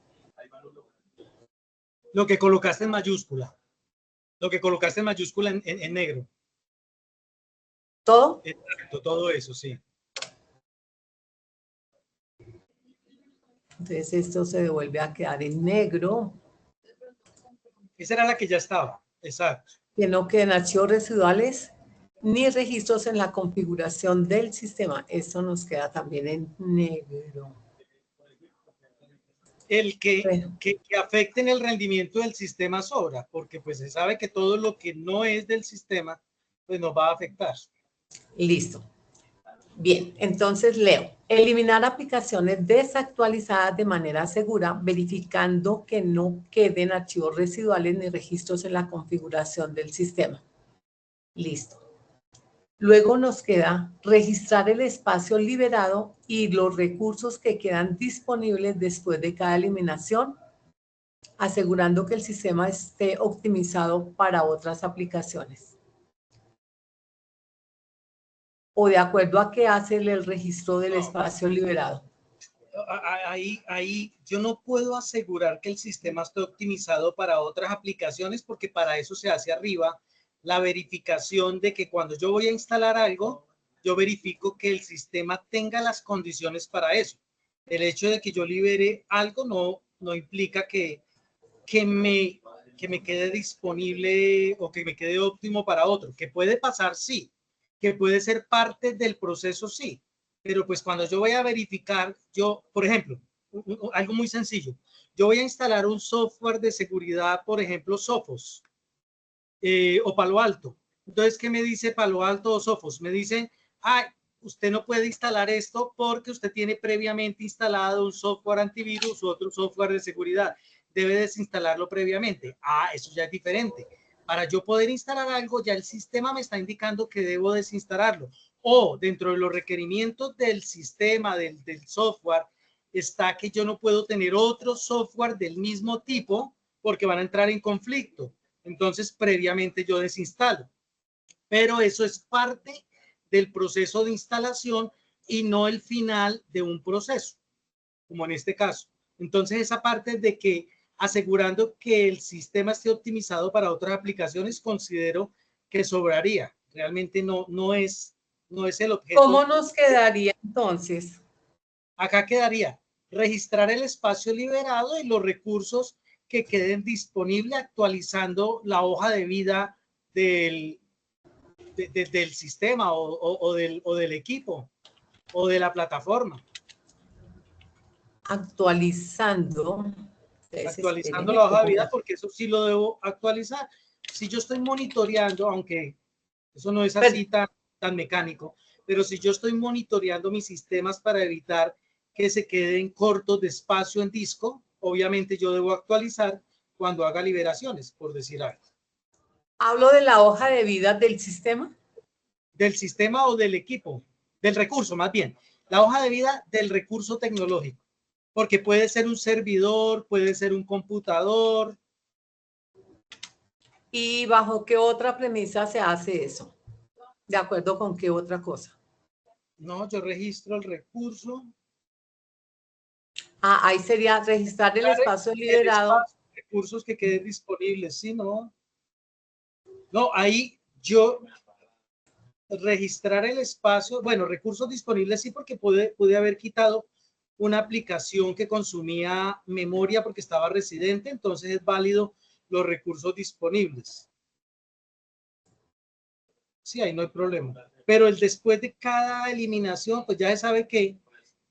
Lo que colocaste en mayúscula. Lo que colocaste en mayúscula en negro. ¿Todo? Exacto, todo eso, sí. Entonces esto se devuelve a quedar en negro. Esa era la que ya estaba, exacto. Que no queden archivos residuales ni registros en la configuración del sistema. Esto nos queda también en negro. El que afecten el rendimiento del sistema sobra, porque pues se sabe que todo lo que no es del sistema, pues nos va a afectar. Listo. Bien, entonces leo. Eliminar aplicaciones desactualizadas de manera segura, verificando que no queden archivos residuales ni registros en la configuración del sistema. Listo. Luego nos queda registrar el espacio liberado y los recursos que quedan disponibles después de cada eliminación, asegurando que el sistema esté optimizado para otras aplicaciones. O de acuerdo a qué hace el registro del espacio liberado. Ahí yo no puedo asegurar que el sistema esté optimizado para otras aplicaciones, porque para eso se hace arriba la verificación de que cuando yo voy a instalar algo, yo verifico que el sistema tenga las condiciones para eso. El hecho de que yo libere algo no implica que me quede disponible o que me quede óptimo para otro. Que puede pasar, sí. Que puede ser parte del proceso, sí. Pero pues cuando yo voy a verificar, yo, por ejemplo, algo muy sencillo. Yo voy a instalar un software de seguridad, por ejemplo, Sophos. o Palo Alto. Entonces, ¿qué me dice Palo Alto o Sophos? Me dicen, usted no puede instalar esto porque usted tiene previamente instalado un software antivirus u otro software de seguridad. Debe desinstalarlo previamente. Eso ya es diferente. Para yo poder instalar algo, ya el sistema me está indicando que debo desinstalarlo. O dentro de los requerimientos del sistema, del software, está que yo no puedo tener otro software del mismo tipo porque van a entrar en conflicto. Entonces, previamente yo desinstalo. Pero eso es parte del proceso de instalación y no el final de un proceso, como en este caso. Entonces, esa parte de que asegurando que el sistema esté optimizado para otras aplicaciones, considero que sobraría. Realmente no es el objeto. ¿Cómo nos quedaría entonces? Acá quedaría registrar el espacio liberado y los recursos que queden disponibles, actualizando la hoja de vida del sistema o del equipo o de la plataforma. Actualizando La hoja de vida, porque eso sí lo debo actualizar. Si yo estoy monitoreando, aunque eso no es así tan mecánico, pero si yo estoy monitoreando mis sistemas para evitar que se queden cortos de espacio en disco, obviamente yo debo actualizar cuando haga liberaciones, por decir algo. ¿Hablo de la hoja de vida del sistema? Del sistema o del equipo, del recurso más bien. La hoja de vida del recurso tecnológico, porque puede ser un servidor, puede ser un computador. ¿Y bajo qué otra premisa se hace eso? ¿De acuerdo con qué otra cosa? No, yo registro el recurso. Ahí sería registrar el espacio liberado. Recursos que queden disponibles, ¿sí? No, ahí yo registrar el espacio, bueno, recursos disponibles sí, porque pude haber quitado una aplicación que consumía memoria porque estaba residente, entonces es válido los recursos disponibles. Sí, ahí no hay problema. Pero el después de cada eliminación, pues ya se sabe que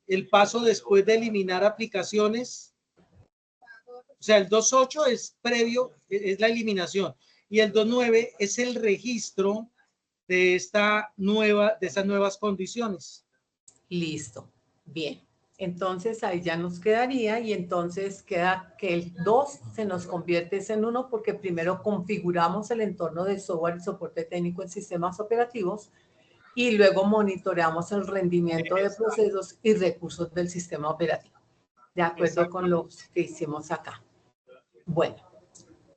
el paso después de eliminar aplicaciones, o sea, el 2.8 es previo, es la eliminación, y el 2.9 es el registro de esas nuevas condiciones. Listo, bien. Entonces ahí ya nos quedaría y entonces queda que el 2 se nos convierte en 1 porque primero configuramos el entorno de software y soporte técnico en sistemas operativos y luego monitoreamos el rendimiento de procesos y recursos del sistema operativo, de acuerdo con lo que hicimos acá. Bueno,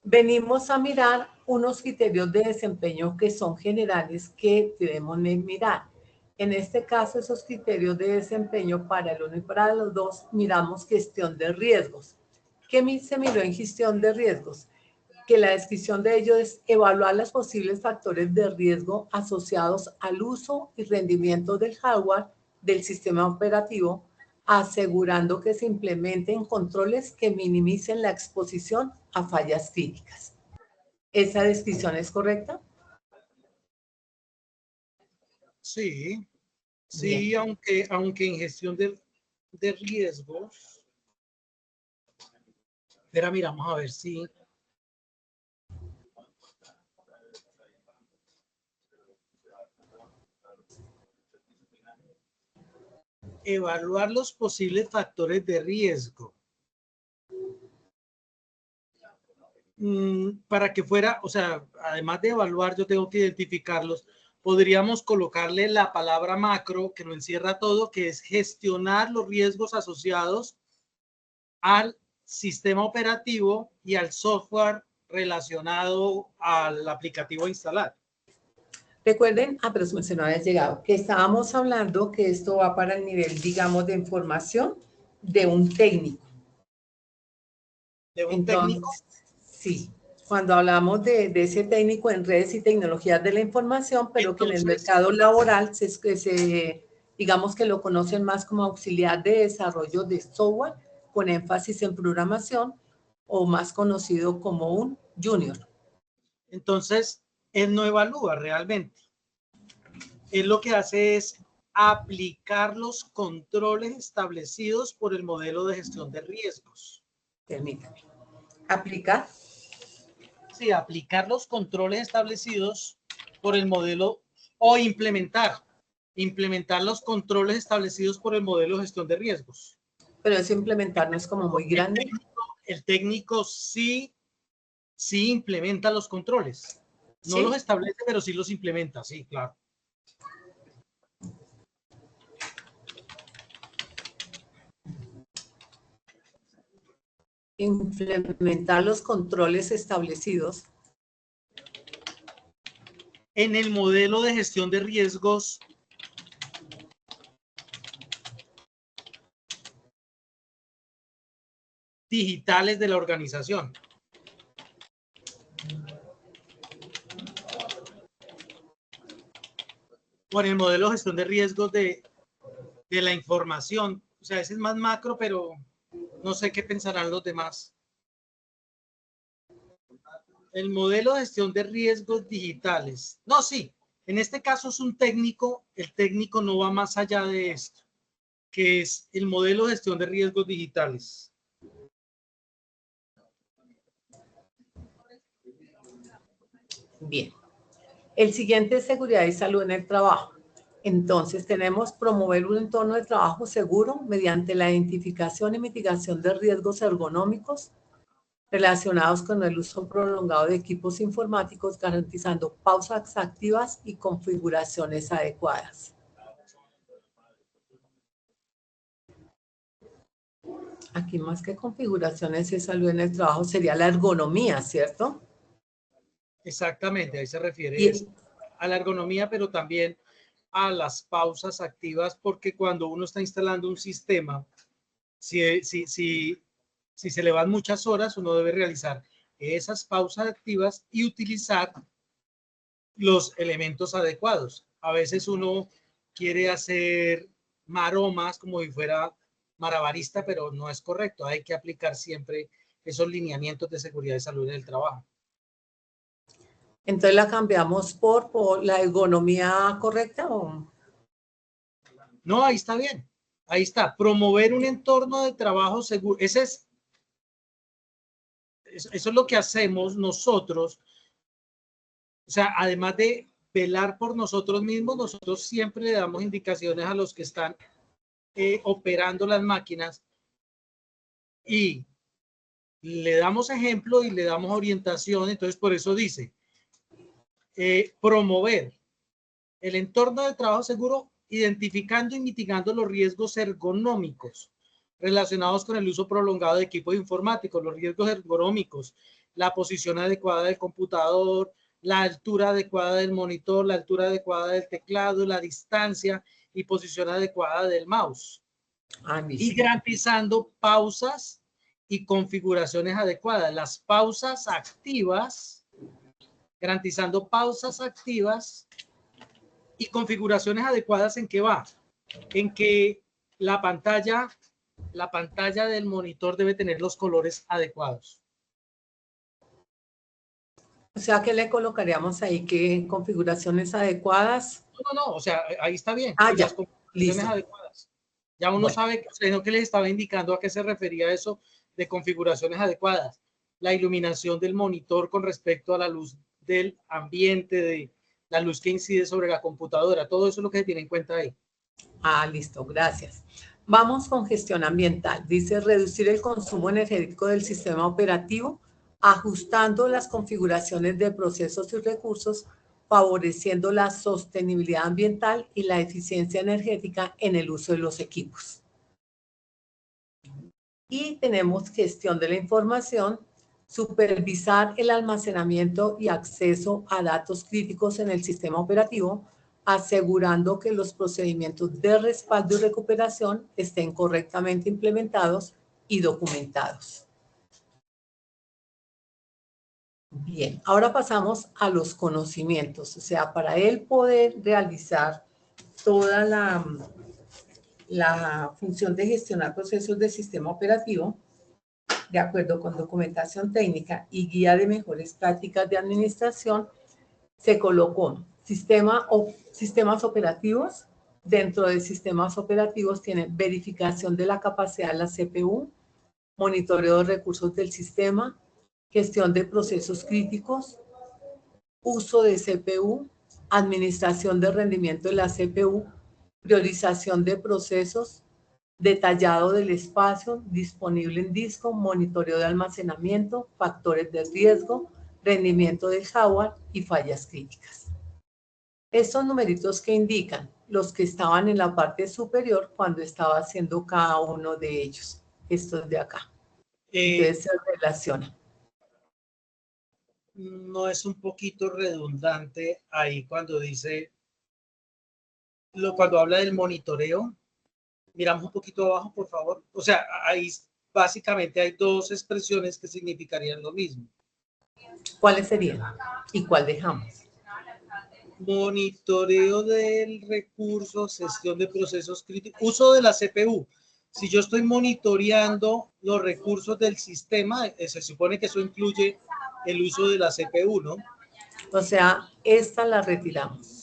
venimos a mirar unos criterios de desempeño que son generales que debemos mirar. En este caso, esos criterios de desempeño para el 1 y para los 2, miramos gestión de riesgos. ¿Qué se miró en gestión de riesgos? Que la descripción de ello es evaluar los posibles factores de riesgo asociados al uso y rendimiento del hardware del sistema operativo, asegurando que se implementen controles que minimicen la exposición a fallas críticas. ¿Esa descripción es correcta? Sí, sí, aunque en gestión de riesgos. Espera, miramos a ver si. Evaluar los posibles factores de riesgo. Para que fuera, o sea, además de evaluar, yo tengo que identificarlos. Podríamos colocarle la palabra macro, que lo encierra todo, que es gestionar los riesgos asociados al sistema operativo y al software relacionado al aplicativo a instalar. Recuerden, pero se no había llegado, que estábamos hablando que esto va para el nivel, digamos, de información de un técnico. ¿De un técnico? Sí, cuando hablamos de ese técnico en redes y tecnologías de la información, pero que en el mercado laboral digamos que lo conocen más como auxiliar de desarrollo de software con énfasis en programación o más conocido como un junior. Entonces, él no evalúa realmente. Él lo que hace es aplicar los controles establecidos por el modelo de gestión de riesgos. Permítame. ¿Aplicar? Sí, aplicar los controles establecidos por el modelo o implementar los controles establecidos por el modelo de gestión de riesgos. Pero eso implementar no es como muy grande. El técnico sí implementa los controles. No ¿Sí? los establece, pero sí los implementa, sí, claro. Implementar los controles establecidos. En el modelo de gestión de riesgos digitales de la organización. O en el modelo de gestión de riesgos de la información. O sea, ese es más macro, pero no sé qué pensarán los demás. El modelo de gestión de riesgos digitales. No, sí. En este caso es un técnico. El técnico no va más allá de esto, que es el modelo de gestión de riesgos digitales. Bien. El siguiente es seguridad y salud en el trabajo. Entonces tenemos promover un entorno de trabajo seguro mediante la identificación y mitigación de riesgos ergonómicos relacionados con el uso prolongado de equipos informáticos, garantizando pausas activas y configuraciones adecuadas. Aquí más que configuraciones de salud en el trabajo sería la ergonomía, ¿cierto? Exactamente, ahí se refiere a la ergonomía, pero también a las pausas activas, porque cuando uno está instalando un sistema, si se le van muchas horas, uno debe realizar esas pausas activas y utilizar los elementos adecuados. A veces uno quiere hacer maromas como si fuera malabarista, pero no es correcto. Hay que aplicar siempre esos lineamientos de seguridad y salud en el trabajo. Entonces la cambiamos por la ergonomía correcta o... No, ahí está bien. Ahí está. Promover un entorno de trabajo seguro. Eso es lo que hacemos nosotros. O sea, además de velar por nosotros mismos, nosotros siempre le damos indicaciones a los que están operando las máquinas y le damos ejemplo y le damos orientación. Entonces, por eso dice, promover el entorno de trabajo seguro, identificando y mitigando los riesgos ergonómicos relacionados con el uso prolongado de equipos informáticos, los riesgos ergonómicos, la posición adecuada del computador, la altura adecuada del monitor, la altura adecuada del teclado, la distancia y posición adecuada del mouse. Y garantizando pausas y configuraciones adecuadas. Las pausas activas, garantizando pausas activas y configuraciones adecuadas. ¿En qué va? En que la pantalla del monitor debe tener los colores adecuados. O sea, ¿qué le colocaríamos ahí? ¿Qué configuraciones adecuadas? No, o sea, ahí está bien. Ah, ya, las configuraciones listo. adecuadas. Ya uno sabe, sino que les estaba indicando a qué se refería eso de configuraciones adecuadas. La iluminación del monitor con respecto a la luz del ambiente, de la luz que incide sobre la computadora. Todo eso es lo que se tiene en cuenta ahí. Ah, listo, gracias. Vamos con gestión ambiental. Dice reducir el consumo energético del sistema operativo, ajustando las configuraciones de procesos y recursos, favoreciendo la sostenibilidad ambiental y la eficiencia energética en el uso de los equipos. Y tenemos gestión de la información, supervisar el almacenamiento y acceso a datos críticos en el sistema operativo, asegurando que los procedimientos de respaldo y recuperación estén correctamente implementados y documentados. Bien, ahora pasamos a los conocimientos, o sea, para él poder realizar toda la función de gestionar procesos del sistema operativo, de acuerdo con documentación técnica y guía de mejores prácticas de administración, se colocó sistemas operativos. Dentro de sistemas operativos tienen verificación de la capacidad de la CPU, monitoreo de recursos del sistema, gestión de procesos críticos, uso de CPU, administración de rendimiento de la CPU, priorización de procesos, detallado del espacio disponible en disco, monitoreo de almacenamiento, factores de riesgo, rendimiento del hardware y fallas críticas. Estos numeritos que indican los que estaban en la parte superior cuando estaba haciendo cada uno de ellos. Estos de acá. Entonces se relaciona. No es un poquito redundante ahí cuando dice, cuando habla del monitoreo. Miramos un poquito abajo, por favor. O sea, ahí básicamente hay dos expresiones que significarían lo mismo. ¿Cuáles serían? ¿Y cuál dejamos? Monitoreo del recurso, gestión de procesos críticos, uso de la CPU. Si yo estoy monitoreando los recursos del sistema, se supone que eso incluye el uso de la CPU, ¿no? O sea, esta la retiramos.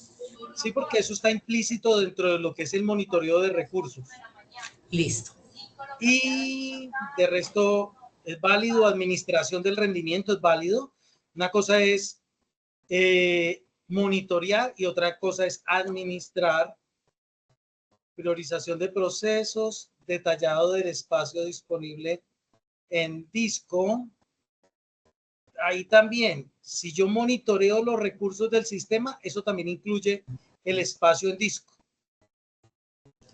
Sí, porque eso está implícito dentro de lo que es el monitoreo de recursos. Listo. Y de resto es válido, administración del rendimiento es válido. Una cosa es monitorear y otra cosa es administrar. Priorización de procesos, detallado del espacio disponible en disco. Ahí también, si yo monitoreo los recursos del sistema, eso también incluye el espacio en disco.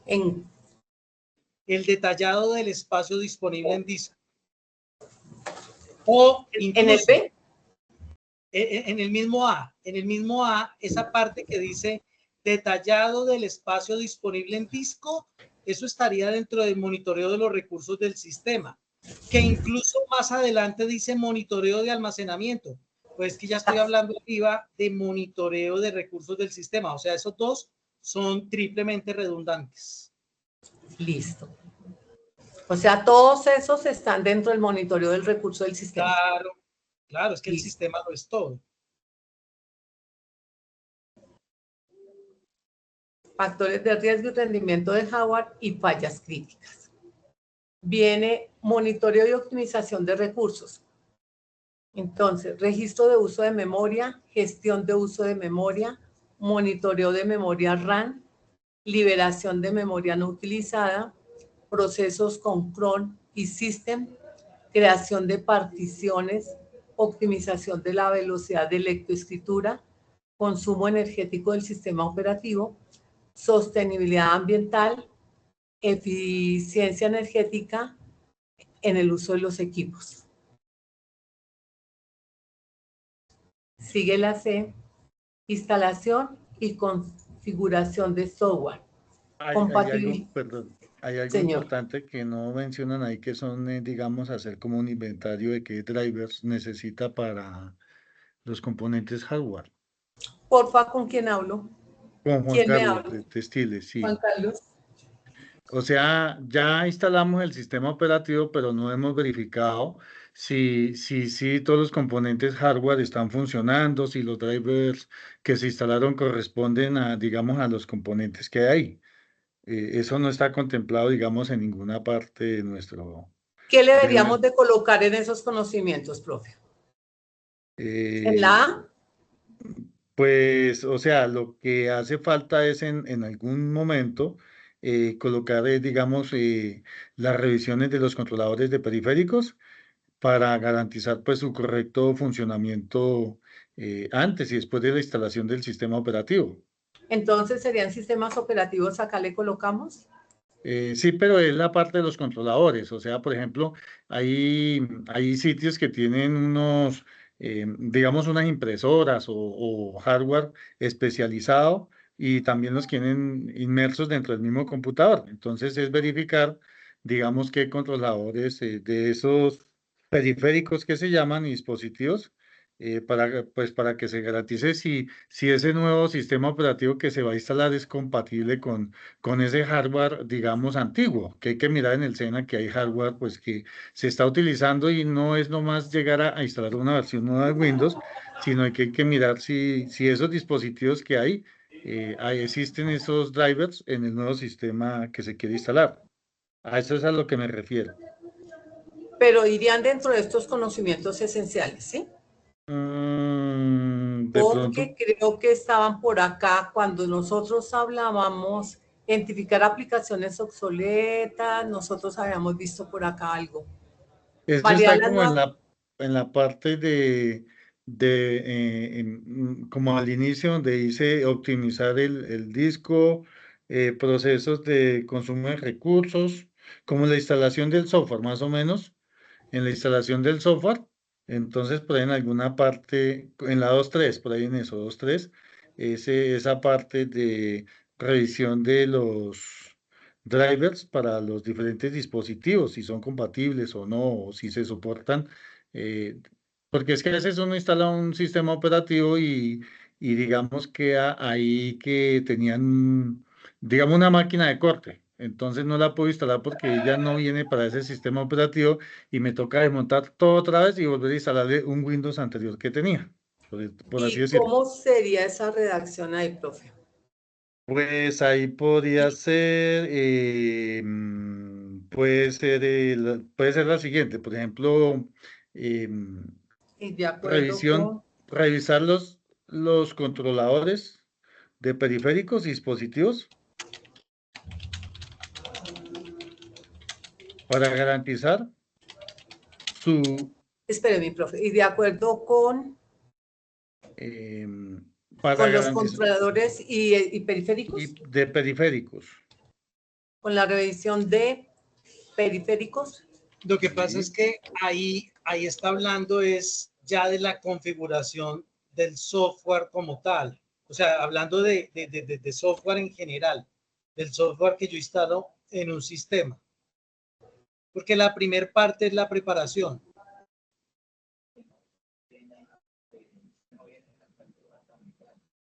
En El detallado del espacio disponible en disco. O incluso, ¿en el B? en el mismo A, esa parte que dice detallado del espacio disponible en disco, eso estaría dentro del monitoreo de los recursos del sistema, que incluso más adelante dice monitoreo de almacenamiento. Pues que ya estoy hablando arriba de monitoreo de recursos del sistema, o sea, esos dos son triplemente redundantes. Listo. O sea, todos esos están dentro del monitoreo del recurso del sistema. Claro, claro, es que el Listo. sistema lo es todo. Factores de riesgo y rendimiento de hardware y fallas críticas. Viene monitoreo y optimización de recursos. Entonces, registro de uso de memoria, gestión de uso de memoria, monitoreo de memoria RAM, liberación de memoria no utilizada, procesos con cron y system, creación de particiones, optimización de la velocidad de lectoescritura, consumo energético del sistema operativo, sostenibilidad ambiental, eficiencia energética en el uso de los equipos. Sigue la C, instalación y configuración de software. Hay algo, perdón, hay algo Señor. importante que no mencionan ahí que son, digamos, hacer como un inventario de qué drivers necesita para los componentes hardware. Porfa, ¿con quién hablo? Con Juan ¿Quién me Carlos habla? de Textiles, Juan sí. Carlos. O sea, ya instalamos el sistema operativo, pero no hemos verificado si todos los componentes hardware están funcionando, si los drivers que se instalaron corresponden a, digamos, a los componentes que hay. Eso no está contemplado, digamos, en ninguna parte de nuestro... ¿Qué le deberíamos de colocar en esos conocimientos, profe? ¿En la A? Pues, o sea, lo que hace falta es en algún momento colocar, digamos, las revisiones de los controladores de periféricos para garantizar pues su correcto funcionamiento antes y después de la instalación del sistema operativo. Entonces, ¿serían sistemas operativos? Acá le colocamos. Sí, pero es la parte de los controladores. O sea, por ejemplo, hay sitios que tienen unos, digamos, unas impresoras o hardware especializado y también los tienen inmersos dentro del mismo computador. Entonces, es verificar, digamos, qué controladores de esos periféricos que se llaman y dispositivos para que se garantice si ese nuevo sistema operativo que se va a instalar es compatible con ese hardware, digamos, antiguo, que hay que mirar en el SENA que hay hardware pues que se está utilizando y no es nomás llegar a instalar una versión nueva de Windows, sino que hay que mirar si esos dispositivos que hay, existen esos drivers en el nuevo sistema que se quiere instalar. A eso es a lo que me refiero. pero irían dentro de estos conocimientos esenciales, ¿sí? De pronto, Porque creo que estaban por acá cuando nosotros hablábamos, identificar aplicaciones obsoletas, nosotros habíamos visto por acá algo. eso Validar está las como en nuevas, la parte como al inicio donde dice optimizar el disco, procesos de consumo de recursos, como la instalación del software, más o menos, en la instalación del software. Entonces, por ahí en alguna parte, en la 2.3, por ahí en eso, 2.3, esa parte de revisión de los drivers para los diferentes dispositivos, si son compatibles o no, o si se soportan, eh, porque es que a veces uno instala un sistema operativo y digamos que ahí que tenían, digamos, una máquina de corte, entonces no la puedo instalar porque ella no viene para ese sistema operativo y me toca desmontar todo otra vez y volver a instalarle un Windows anterior que tenía, por así ¿y decirlo. cómo sería esa redacción ahí, profe? Pues ahí podría ser, puede ser la siguiente, por ejemplo, em, Y de acuerdo con, revisar los controladores de periféricos y dispositivos para garantizar su, espere mi profe, y de acuerdo em, para con los garantizar, controladores y y periféricos, de periféricos, con la revisión de periféricos. Lo que pasa es ¿sí? que ahí está hablando es ya de la configuración del software como tal. O sea, hablando de software en general, del software que yo instalo en un sistema. Porque la primera parte es la preparación.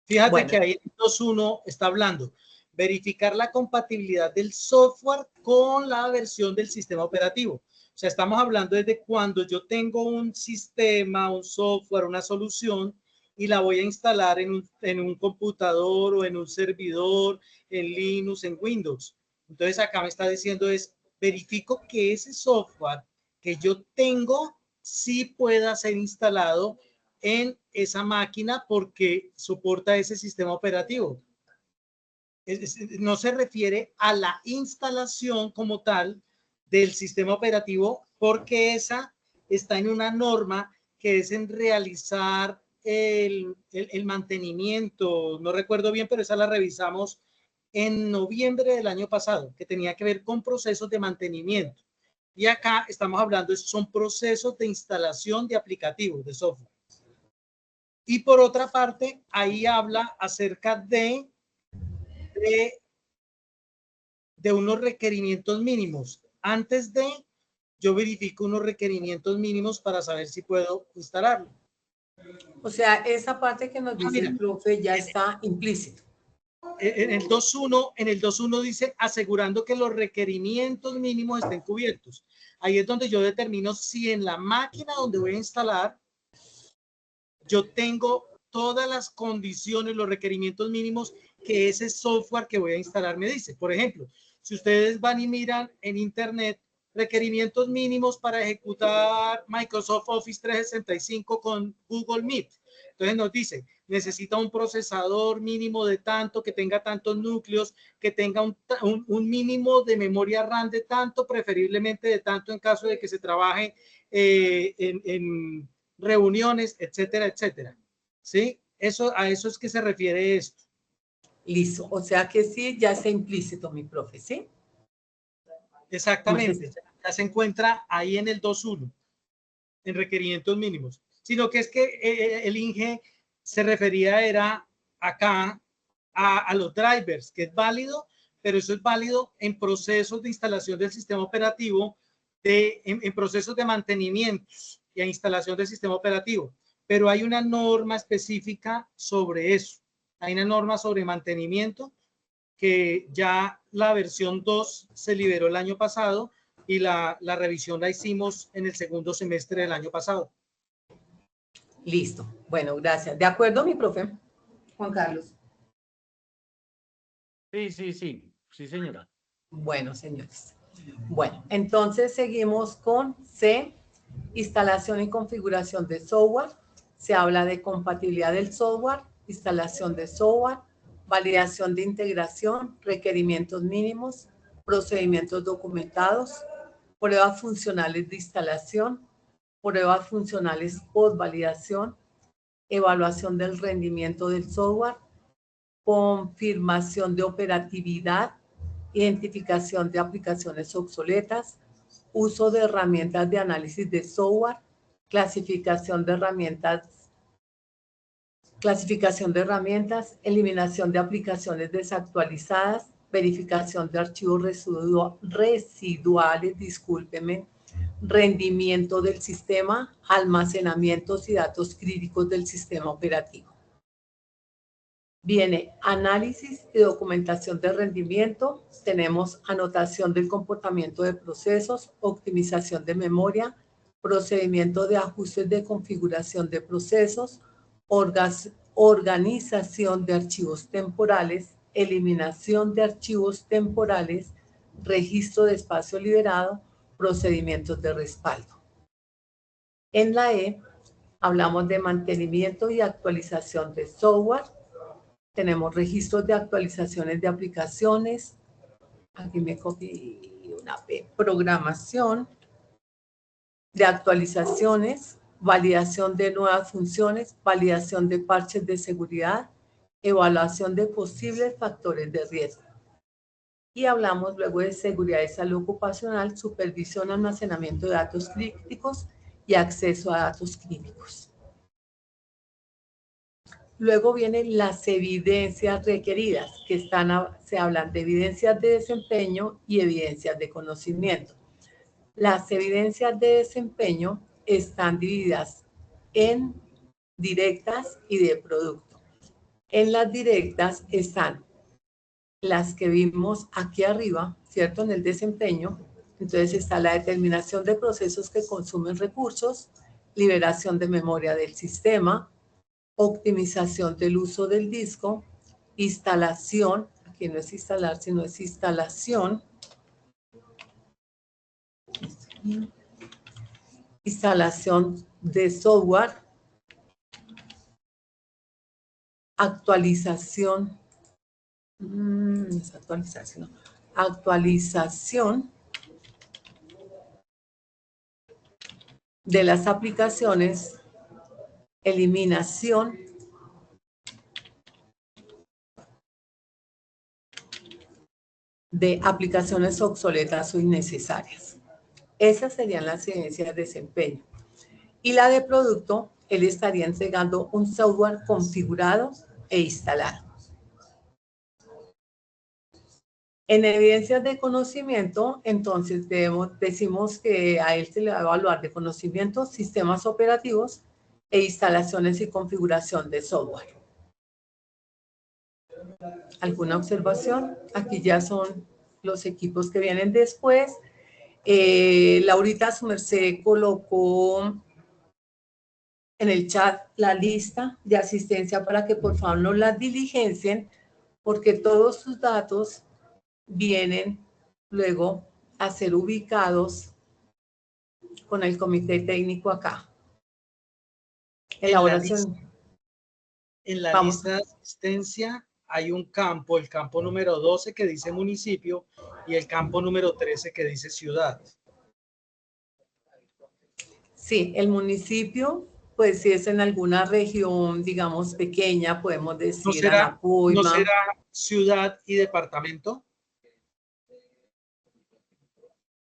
Fíjate Bueno, que ahí en 2.1 está hablando verificar la compatibilidad del software con la versión del sistema operativo. O sea, estamos hablando desde cuando yo tengo un sistema, un software, una solución y la voy a instalar en un computador o en un servidor, en Linux, en Windows. Entonces acá me está diciendo es, verifico que ese software que yo tengo sí pueda ser instalado en esa máquina porque soporta ese sistema operativo. No se refiere a la instalación como tal del sistema operativo porque esa está en una norma que es en realizar el mantenimiento, no recuerdo bien, pero esa la revisamos en noviembre del año pasado, que tenía que ver con procesos de mantenimiento. Y acá estamos hablando, son procesos de instalación de aplicativos, de software. Y por otra parte, ahí habla acerca de unos requerimientos mínimos. Antes de, yo verifico unos requerimientos mínimos para saber si puedo instalarlo. o sea, esa parte que nos dice Mira, el profe ya está implícito. en el 2.1 dice asegurando que los requerimientos mínimos estén cubiertos. Ahí es donde yo determino si en la máquina donde voy a instalar yo tengo todas las condiciones, los requerimientos mínimos que ese software que voy a instalar me dice. Por ejemplo, si ustedes van y miran en internet requerimientos mínimos para ejecutar Microsoft Office 365 con Google Meet. Entonces nos dice, necesita un procesador mínimo de tanto, que tenga tantos núcleos, que tenga un mínimo de memoria RAM de tanto, preferiblemente de tanto en caso de que se trabaje en reuniones, etcétera, etcétera. ¿Sí? A eso es que se refiere esto. Listo, o sea que sí, ya está implícito, mi profe, ¿sí? Exactamente. Ya se encuentra ahí en el 2.1, en requerimientos mínimos. Sino que es que el INGE se refería era acá a los drivers, que es válido, pero eso es válido en procesos de instalación del sistema operativo, en procesos de mantenimiento y a instalación del sistema operativo. Pero hay una norma específica sobre eso. Hay una norma sobre mantenimiento que ya la versión 2 se liberó el año pasado y la revisión la hicimos en el segundo semestre del año pasado. Listo. Bueno, gracias. ¿De acuerdo, mi profe? Juan Carlos. Sí, sí, sí, sí, señora. Bueno, señores. Bueno, entonces seguimos con C, instalación y configuración de software. Se habla de compatibilidad del software, instalación de software, validación de integración, requerimientos mínimos, procedimientos documentados, pruebas funcionales de instalación, pruebas funcionales post validación, evaluación del rendimiento del software, confirmación de operatividad, identificación de aplicaciones obsoletas, uso de herramientas de análisis de software, clasificación de herramientas, eliminación de aplicaciones desactualizadas, verificación de archivos residuales, rendimiento del sistema, almacenamientos y datos críticos del sistema operativo. Viene análisis y documentación de rendimiento, tenemos anotación del comportamiento de procesos, optimización de memoria, procedimiento de ajustes de configuración de procesos, organización de archivos temporales, eliminación de archivos temporales, registro de espacio liberado, procedimientos de respaldo. En la E hablamos de mantenimiento y actualización de software. Tenemos registros de actualizaciones de aplicaciones. Aquí me copié una P. Programación de actualizaciones, validación de nuevas funciones, validación de parches de seguridad, evaluación de posibles factores de riesgo. Y hablamos luego de seguridad y salud ocupacional, supervisión, almacenamiento de datos críticos y acceso a datos críticos. Luego vienen las evidencias requeridas, que se hablan de evidencias de desempeño y evidencias de conocimiento. Las evidencias de desempeño están divididas en directas y de producto. En las directas están las que vimos aquí arriba, ¿cierto? En el desempeño. Entonces está la determinación de procesos que consumen recursos, liberación de memoria del sistema, optimización del uso del disco, instalación, aquí no es instalar, sino es instalación, instalación de software, actualización de las aplicaciones, eliminación de aplicaciones obsoletas o innecesarias. Esas serían las evidencias de desempeño. Y la de producto, él estaría entregando un software configurado e instalado. En evidencias de conocimiento, entonces decimos que a él se le va a evaluar de conocimiento, sistemas operativos e instalaciones y configuración de software. ¿Alguna observación? Aquí ya son los equipos que vienen después. Laurita, su merced, colocó en el chat la lista de asistencia para que por favor no las diligencien, porque todos sus datos vienen luego a ser ubicados con el comité técnico acá. Elaboración. En la lista de asistencia hay un campo, el campo número 12 que dice municipio y el campo número 13 que dice ciudad. Sí, el municipio, pues si es en alguna región, digamos, pequeña, podemos decir ¿No será ciudad y departamento?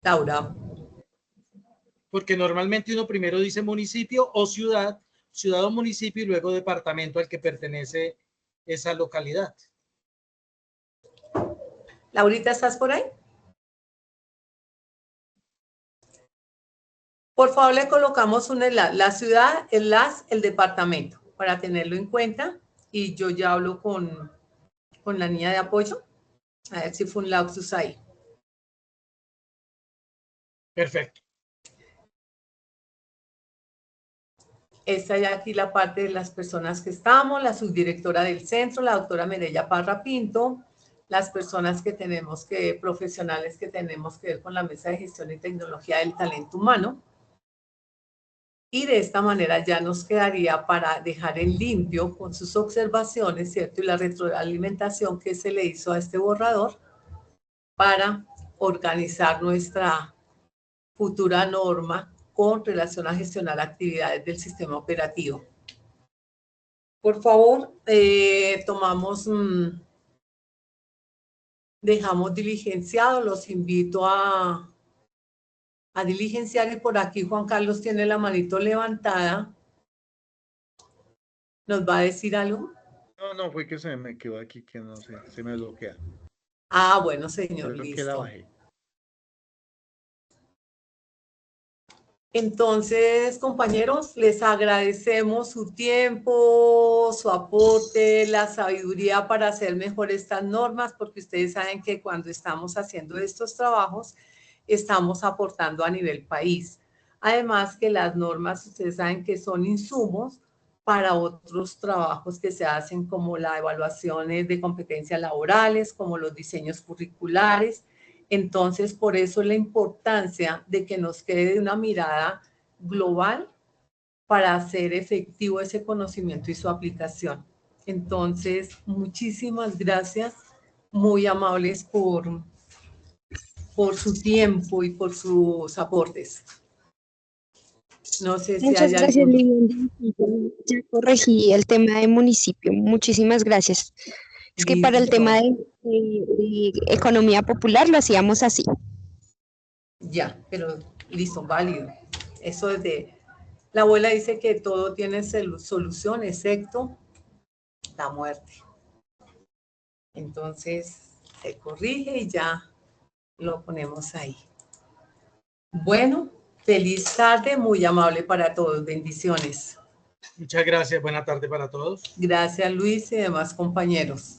Laura. Porque normalmente uno primero dice municipio o ciudad, ciudad o municipio y luego departamento al que pertenece esa localidad. Laurita, ¿estás por ahí? Por favor, le colocamos la ciudad, el departamento, para tenerlo en cuenta. Y yo ya hablo con la niña de apoyo, a ver si fue un lapsus ahí. Perfecto. Esta ya aquí la parte de las personas que estamos, la subdirectora del centro, la doctora Mireya Parra Pinto, las personas que tenemos que, profesionales que tenemos que ver con la mesa de gestión y tecnología del talento humano. Y de esta manera ya nos quedaría para dejar en limpio con sus observaciones, ¿cierto? Y la retroalimentación que se le hizo a este borrador para organizar nuestra futura norma con relación a gestionar actividades del sistema operativo. Por favor, dejamos diligenciado, los invito a diligenciar, y por aquí Juan Carlos tiene la manito levantada. ¿Nos va a decir algo? No, fue que se me quedó aquí, que no sé, se me bloquea. Ah, bueno, señor, Creo que la listo. bajé. Entonces, compañeros, les agradecemos su tiempo, su aporte, la sabiduría para hacer mejor estas normas, porque ustedes saben que cuando estamos haciendo estos trabajos, estamos aportando a nivel país. Además que las normas, ustedes saben que son insumos para otros trabajos que se hacen, como las evaluaciones de competencias laborales, como los diseños curriculares. Entonces, por eso la importancia de que nos quede una mirada global para hacer efectivo ese conocimiento y su aplicación. Entonces, muchísimas gracias, muy amables por su tiempo y por sus aportes. No sé si Muchas hay gracias, algún... Lilian. Ya corregí el tema de municipio. Muchísimas gracias. Es que para el Listo. tema de economía popular lo hacíamos así. Ya, pero listo, válido. Eso es de... La abuela dice que todo tiene solución, excepto la muerte. Entonces, se corrige y ya lo ponemos ahí. Bueno, feliz tarde, muy amable para todos. Bendiciones. Muchas gracias. Buena tarde para todos. Gracias, Luis y demás compañeros.